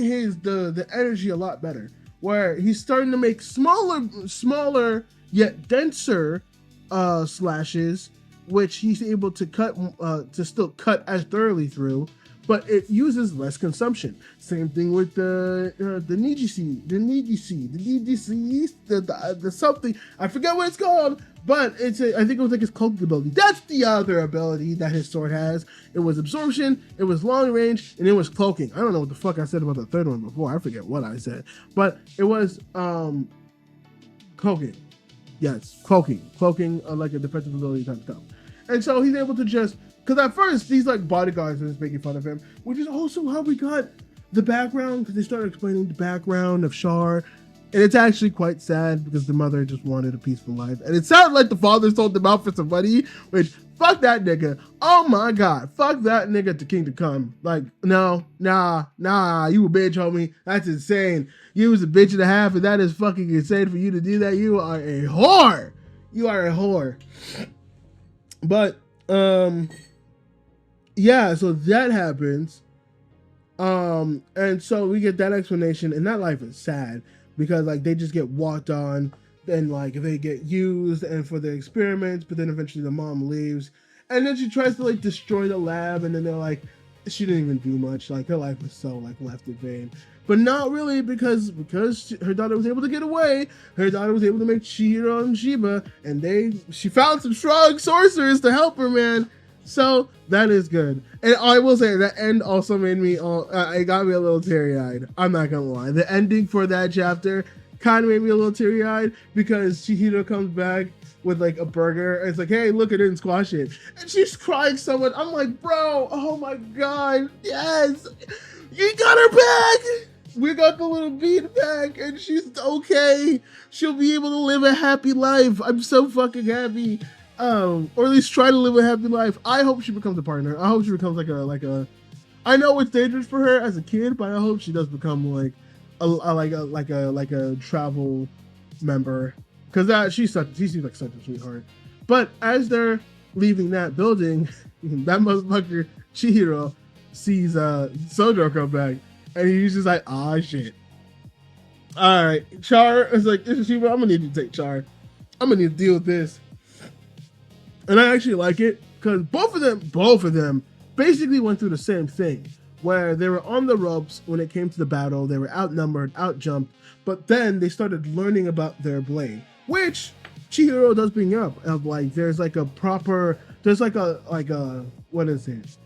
Speaker 1: the energy a lot better. Where he's starting to make smaller yet denser slashes, which he's able to cut to still cut as thoroughly through, but it uses less consumption. Same thing with the something, I forget what it's called, but I think it was his cloaking ability. That's the other ability that his sword has. It was absorption, it was long range, and it was cloaking. I don't know what the fuck I said about the third one before. I forget what I said, but it was cloaking. Yes, cloaking like a defensive ability type stuff. And so he's able to just, because at first these bodyguards are just making fun of him, which is also how we got the background, because they started explaining the background of Char, and it's actually quite sad because the mother just wanted a peaceful life, and it sounded like the father sold them out for some money, which, fuck that nigga. Oh my god, fuck that nigga to Kingdom Come. No, nah, you a bitch, homie. That's insane. You was a bitch and a half, and that is fucking insane for you to do that. You are a whore. But yeah, so that happens. And so we get that explanation, and that life is sad because they just get walked on, and they get used and for their experiments, but then eventually the mom leaves, and then she tries to destroy the lab, and then they're she didn't even do much. Her life was so left in vain. But not really, because her daughter was able to get away. Her daughter was able to make Chihiro and Shiba, and she found some strong sorcerers to help her, man. So that is good. And I will say that end also made me it got me a little teary-eyed. I'm not gonna lie. The ending for that chapter kind of made me a little teary-eyed because Chihiro comes back with like a burger and it's like, hey, look, I didn't squash it. And she's crying so much. I'm like, bro, oh my god, yes, you got her back. We got the little bean back and she's okay. She'll be able to live a happy life. I'm so fucking happy. Or at least try to live a happy life. I hope she becomes a partner. I hope she becomes like a I know it's dangerous for her as a kid, but I hope she does become like a travel member. Cause she seems like such a sweetheart. But as they're leaving that building, that motherfucker Chihiro sees Sojo come back. And he's just like, ah, shit. All right, Char is like, I'm gonna need to take Char. I'm gonna need to deal with this. And I actually like it because both of them basically went through the same thing, where they were on the ropes when it came to the battle. They were outnumbered, outjumped, but then they started learning about their blade, which Chihiro does bring up. Of like, there's like a what is it?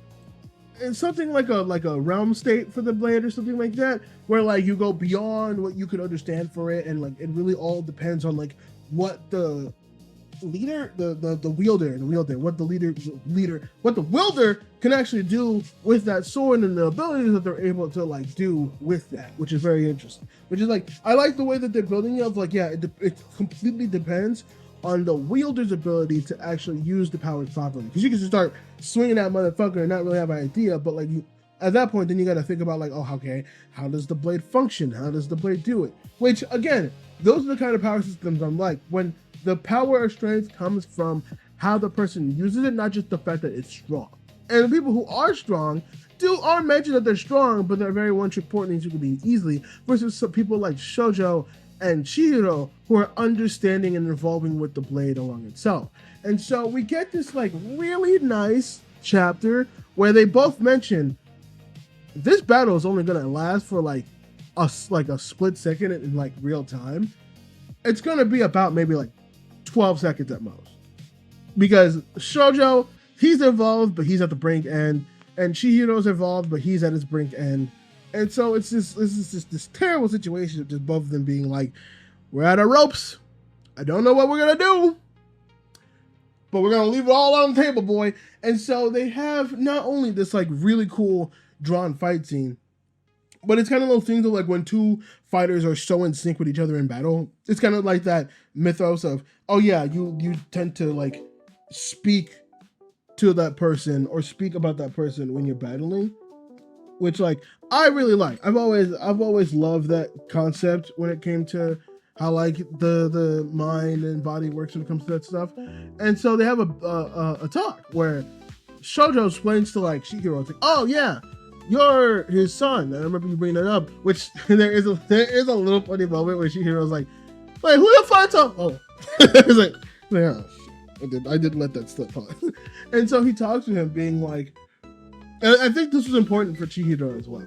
Speaker 1: It's something like a realm state for the blade or something like that, where like you go beyond what you could understand for it, and like it really all depends on like what the leader, the wielder, what the wielder can actually do with that sword and the abilities that they're able to like do with that, which is very interesting. Which is like, I like the way that they're building it. Of like, yeah, it completely depends on the wielder's ability to actually use the powers properly. Because you can just start swinging that motherfucker and not really have an idea, but like at that point, then you got to think about like, oh, okay, how does the blade function? How does the blade do it? Which again, those are the kind of power systems I'm like, when the power or strength comes from how the person uses it, not just the fact that it's strong. And the people who are strong are mentioned that they're strong, but they're very one-trick ponies who can be easily, versus some people like Shoujo and Chihiro who are understanding and evolving with the blade along itself. And so we get this like really nice chapter where they both mention this battle is only gonna last for like a split second in like real time. It's gonna be about maybe like 12 seconds at most, because Shoujo, he's evolved but he's at the brink end, and Chihiro's evolved but he's at his brink end. And so it's this terrible situation of just both of them being like, we're at our ropes. I don't know what we're gonna do, but we're gonna leave it all on the table, boy. And so they have not only this like really cool drawn fight scene, but it's kind of those things of like when two fighters are so in sync with each other in battle. It's kind of like that mythos of, oh yeah, you tend to like speak to that person or speak about that person when you're battling, which like I really like. I've always loved that concept when it came to how like the mind and body works when it comes to that stuff. And so they have a talk where Shoujo explains to like Chihiro, it's like, oh yeah, you're his son. And I remember you bringing that up, which there is a little funny moment where Chihiro's like who the fuck's up? Oh, it's like, yeah, I did let that slip on. And so he talks to him being like, and I think this was important for Chihiro as well,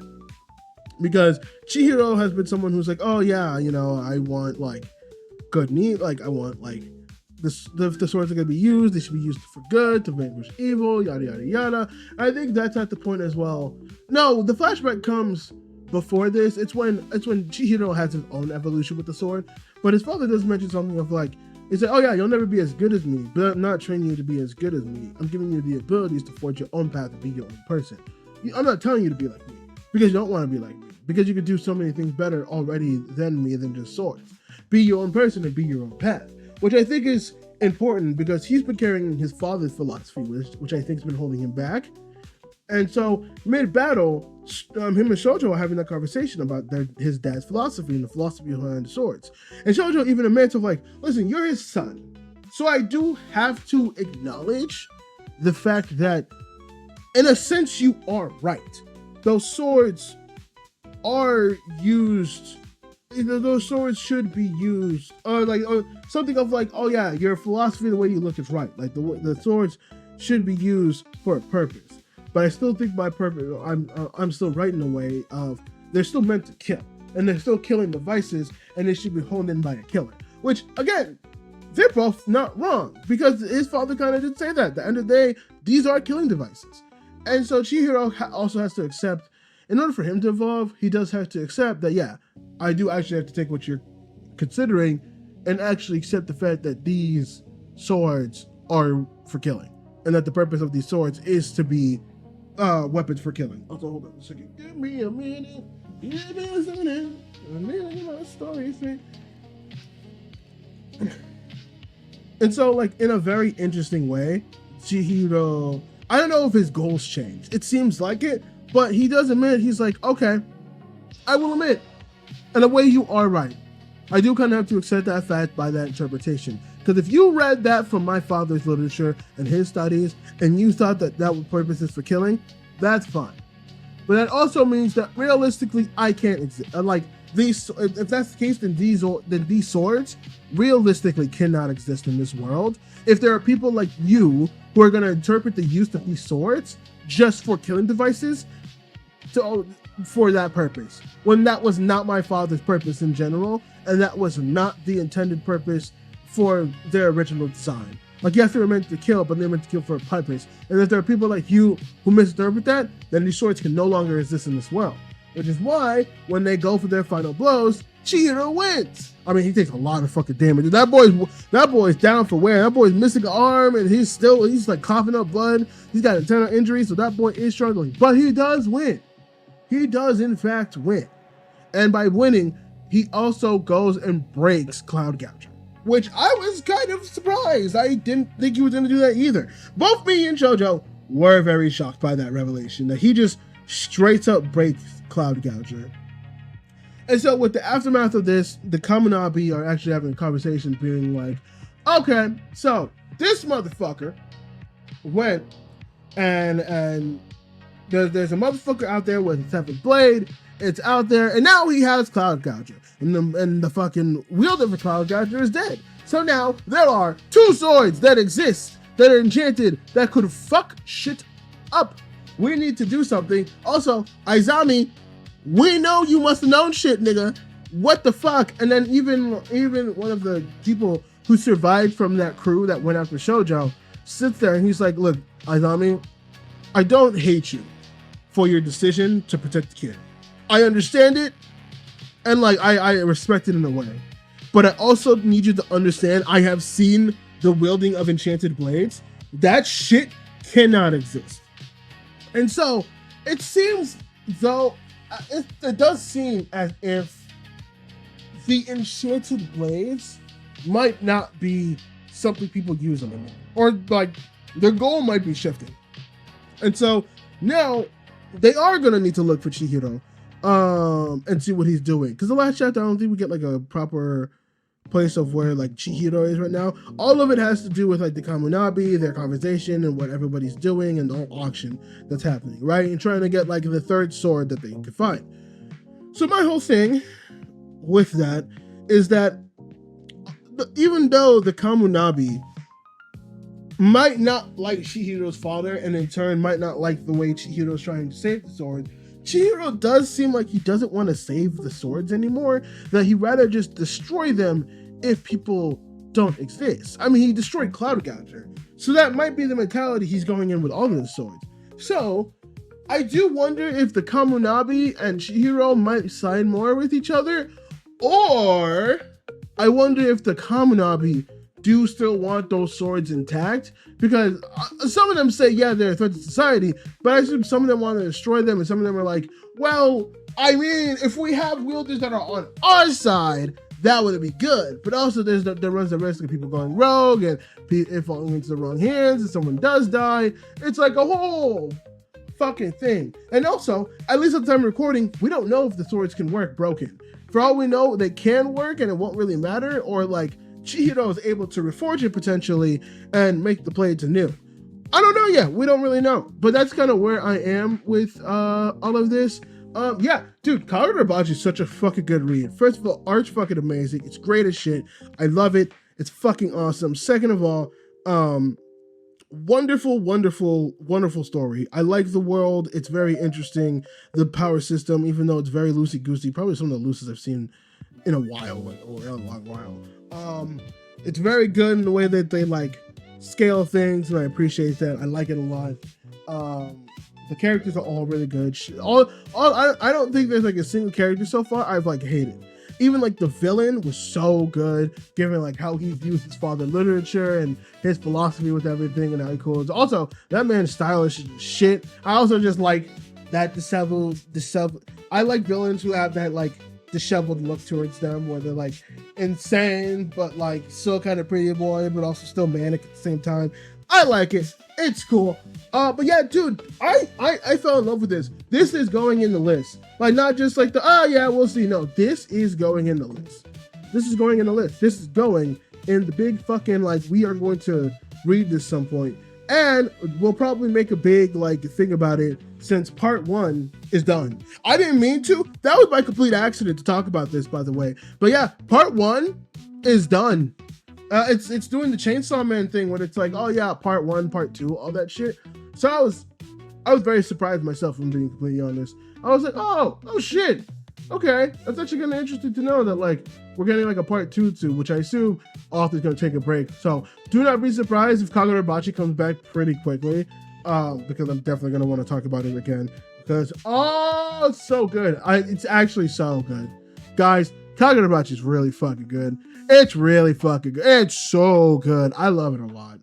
Speaker 1: because Chihiro has been someone who's like, oh yeah, you know, I want like good meat, like I want like the swords are gonna be used, they should be used for good, to vanquish evil, yada yada yada. I think that's at the point as well. No, the flashback comes before this. It's when Chihiro has his own evolution with the sword, but his father does mention something of like, he said, oh yeah, you'll never be as good as me, but I'm not training you to be as good as me. I'm giving you the abilities to forge your own path and be your own person. I'm not telling you to be like me, because you don't want to be like me, because you could do so many things better already than me than just swords. Be your own person and be your own path, which I think is important because he's been carrying his father's philosophy, which I think has been holding him back. And so mid-battle, him and Shoujo are having that conversation about his dad's philosophy and the philosophy behind the swords. And Shoujo even admits of like, listen, you're his son. So I do have to acknowledge the fact that, in a sense, you are right. Those swords are used, those swords should be used, or something of like, oh yeah, your philosophy, the way you look is right. Like the swords should be used for a purpose. But I still think by purpose, I'm still right in a way of they're still meant to kill, and they're still killing devices, and they should be honed in by a killer. Which again, they're both not wrong, because his father kind of did say that. At the end of the day, these are killing devices. And so Chihiro also has to accept, in order for him to evolve, he does have to accept that, yeah, I do actually have to take what you're considering and actually accept the fact that these swords are for killing, and that the purpose of these swords is to be weapons for killing. Also, hold on a second. Give me a minute. Give me a minute. A minute, my story thing. And so, like, in a very interesting way, Chihiro, I don't know if his goals changed. It seems like it, but he does admit, he's like, okay, I will admit, in a way you are right. I do kind of have to accept that fact by that interpretation. Because if you read that from my father's literature and his studies, and you thought that that was purposes for killing, that's fine. But that also means that realistically, I can't exist. Like, these, if that's the case, then these swords realistically cannot exist in this world. If there are people like you who are going to interpret the use of these swords just for killing devices for that purpose, when that was not my father's purpose in general, and that was not the intended purpose for their original design. Like, yes, they were meant to kill, but they were meant to kill for a purpose. And if there are people like you who misinterpret that, then these swords can no longer exist in this world. Which is why, when they go for their final blows, Chihiro wins. I mean, he takes a lot of fucking damage. That boy's down for wear. That boy's missing an arm, and he's like coughing up blood. He's got internal injury, so that boy is struggling. But he does win. He does, in fact, win. And by winning, he also goes and breaks Cloud Gouger, which I was kind of surprised. I didn't think he was going to do that either. Both me and JoJo were very shocked by that revelation, that he just straight up breaks Cloud Gouger. And so with the aftermath of this, the Kamunabi are actually having a conversation, being like, okay, so this motherfucker went and there's a motherfucker out there with a 7th blade. It's out there, and now he has Cloud Gouger, and the fucking wielder for Cloud Gouger is dead. So now there are 2 swords that exist that are enchanted that could fuck shit up. We need to do something. Also, Aizami, we know you must have known shit, nigga. What the fuck? And then even one of the people who survived from that crew that went after Shoujo sits there and he's like, look, Aizami, I don't hate you for your decision to protect the kid. I understand it, and like I respect it in a way. But I also need you to understand, I have seen the wielding of enchanted blades. That shit cannot exist. And so it seems though, it does seem as if the enchanted blades might not be something people use anymore, or like their goal might be shifting. And so now they are gonna need to look for Chihiro and see what he's doing. Because the last chapter, I don't think we get like a proper place of where like Chihiro is right now. All of it has to do with like the Kamunabi, their conversation, and what everybody's doing, and the whole auction that's happening, right? And trying to get like the 3rd sword that they can find. So my whole thing with that is that even though the Kamunabi might not like Chihiro's father, and in turn might not like the way Chihiro's trying to save the sword, Chihiro does seem like he doesn't want to save the swords anymore, that he'd rather just destroy them if people don't exist. I mean, he destroyed Cloud Gouger, so that might be the mentality he's going in with all of the swords. So I do wonder if the Kamunabi and Chihiro might side more with each other, or I wonder if the Kamunabi do still want those swords intact, because some of them say, yeah, they're a threat to society, but I assume some of them want to destroy them, and some of them are like, well, I mean, if we have wielders that are on our side, that would be good. But also there runs the risk of people going rogue, and it falling into the wrong hands, and someone does die. It's like a whole fucking thing. And also, at least at the time of recording, we don't know if the swords can work broken. For all we know, they can work and it won't really matter, or like Chihiro is able to reforge it potentially and make the blades anew. I don't know yet. We don't really know. But that's kind of where I am with all of this. Yeah, dude, Kagurabachi is such a fucking good read. First of all, art's fucking amazing. It's great as shit. I love it. It's fucking awesome. Second of all, wonderful, wonderful, wonderful story. I like the world. It's very interesting. The power system, even though it's very loosey-goosey, probably some of the loosest I've seen in a while, or in a long while. It's very good in the way that they like scale things, and I appreciate that. I like it a lot. The characters are all really good. I don't think there's like a single character so far I've like hated. Even like the villain was so good, given like how he views his father literature and his philosophy with everything and how he cool. Also, that man's stylish as shit. I also just like that disheveled. I like villains who have that like disheveled look towards them, where they're like insane but like still kind of pretty boy, but also still manic at the same time. I like it. It's cool. But yeah, dude, I fell in love with this. This is going in the list. Like, not just like yeah, we'll see. No, this is going in the list. This is going in the list. This is going in the big fucking, like, we are going to read this some point. And we'll probably make a big, like, thing about it since part 1 is done. I didn't mean to. That was by complete accident to talk about this, by the way. But yeah, part 1 is done. It's doing the Chainsaw Man thing when it's like, oh yeah, part 1, part 2, all that shit. So I was very surprised myself, if I'm being completely honest. I was like, oh shit. Okay, that's actually kind of interesting to know that like we're getting like a part 2 to, which I assume author's gonna take a break. So do not be surprised if Kagurabachi comes back pretty quickly, because I'm definitely gonna want to talk about it again because it's so good. It's actually so good, guys. Kagurabachi is really fucking good. It's really fucking good. It's so good. I love it a lot.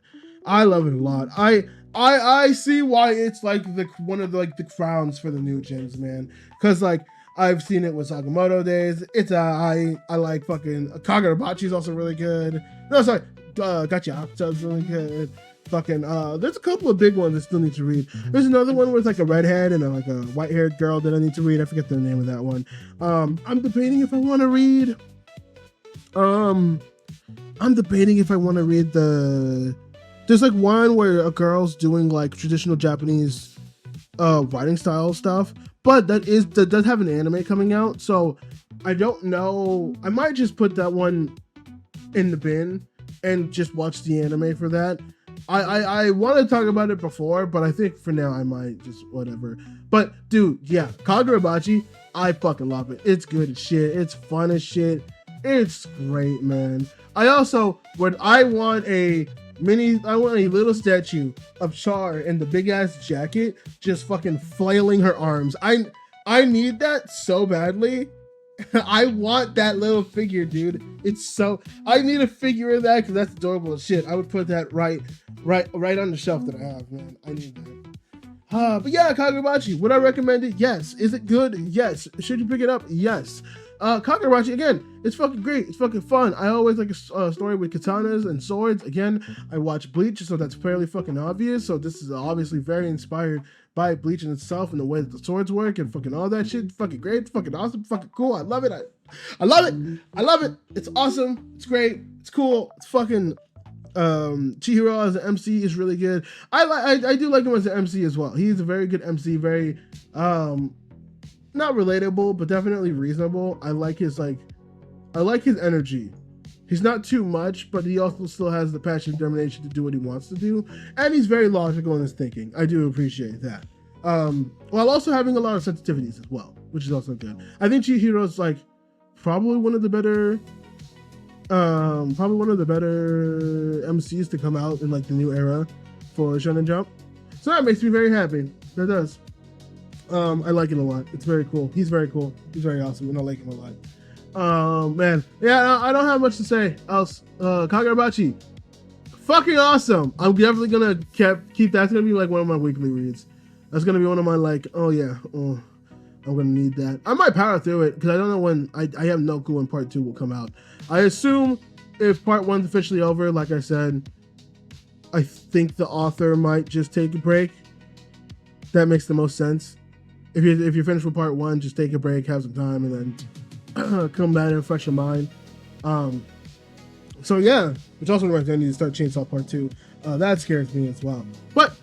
Speaker 1: I see why it's like one of the like the crowns for the new gens, man. Cause like I've seen it with Sakamoto days. It's I like fucking Kagurabachi is also really good. No, sorry, Gacha is really good. Fucking there's a couple of big ones I still need to read. There's another one with like a redhead and like a white-haired girl that I need to read. I forget the name of that one. I'm debating if I want to read. There's like one where a girl's doing like traditional Japanese writing style stuff, but that does have an anime coming out, so I don't know. I might just put that one in the bin and just watch the anime for that. I want to talk about it before, but I think for now I might just whatever. But dude, yeah, Kagurabachi, I fucking love it. It's good as shit. It's fun as shit. It's great, man. I want a little statue of Char in the big ass jacket, just fucking flailing her arms. I need that so badly. I want that little figure, dude. I need a figure of that because that's adorable as shit. I would put that right on the shelf that I have, man. I need that. But yeah, Kagurabachi, would I recommend it? Yes. Is it good? Yes. Should you pick it up? Yes. Kagurabachi, again, it's fucking great. It's fucking fun. I always like a story with katanas and swords. Again, I watch Bleach, so that's fairly fucking obvious. So this is obviously very inspired by Bleach in itself and the way that the swords work and fucking all that shit. It's fucking great. It's fucking awesome. Fucking cool. I love it. I love it. I love it. It's awesome. It's great. It's cool. It's fucking Chihiro as an MC is really good. I do like him as an MC as well. He's a very good MC. Very not relatable, but definitely reasonable. I like his energy. He's not too much, but he also still has the passion and determination to do what he wants to do. And he's very logical in his thinking. I do appreciate that. While also having a lot of sensitivities as well, which is also good. I think Chihiro's like probably one of the better MCs to come out in like the new era for Shonen Jump. So that makes me very happy. That does. I like it a lot. It's very cool. He's very cool. He's very awesome, and I like him a lot. Man, yeah, I don't have much to say else. Kagurabachi, fucking awesome. I'm definitely gonna keep that's gonna be like one of my weekly reads. That's gonna be one of my like, I'm gonna need that. I might power through it because I don't know when. I have no clue when part 2 will come out. I assume if part 1's officially over, like I said, I think the author might just take a break. That makes the most sense. If you're finished with part 1, just take a break, have some time, and then come back and refresh your mind. So yeah, which also reminds me I need to start Chainsaw Part 2. That scares me as well. But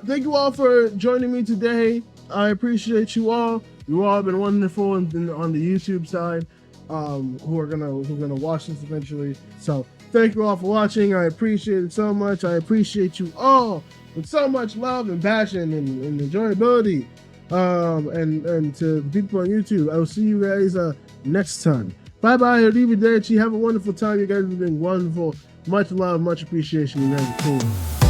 Speaker 1: thank you all for joining me today. I appreciate you all. You all have been wonderful on the YouTube side. Who are gonna watch this eventually. So thank you all for watching. I appreciate it so much. I appreciate you all with so much love and passion and enjoyability. And to the people on YouTube, I will see you guys next time. Bye-bye, arrivederci. Have a wonderful time. You guys have been wonderful. Much love, much appreciation. You guys are cool.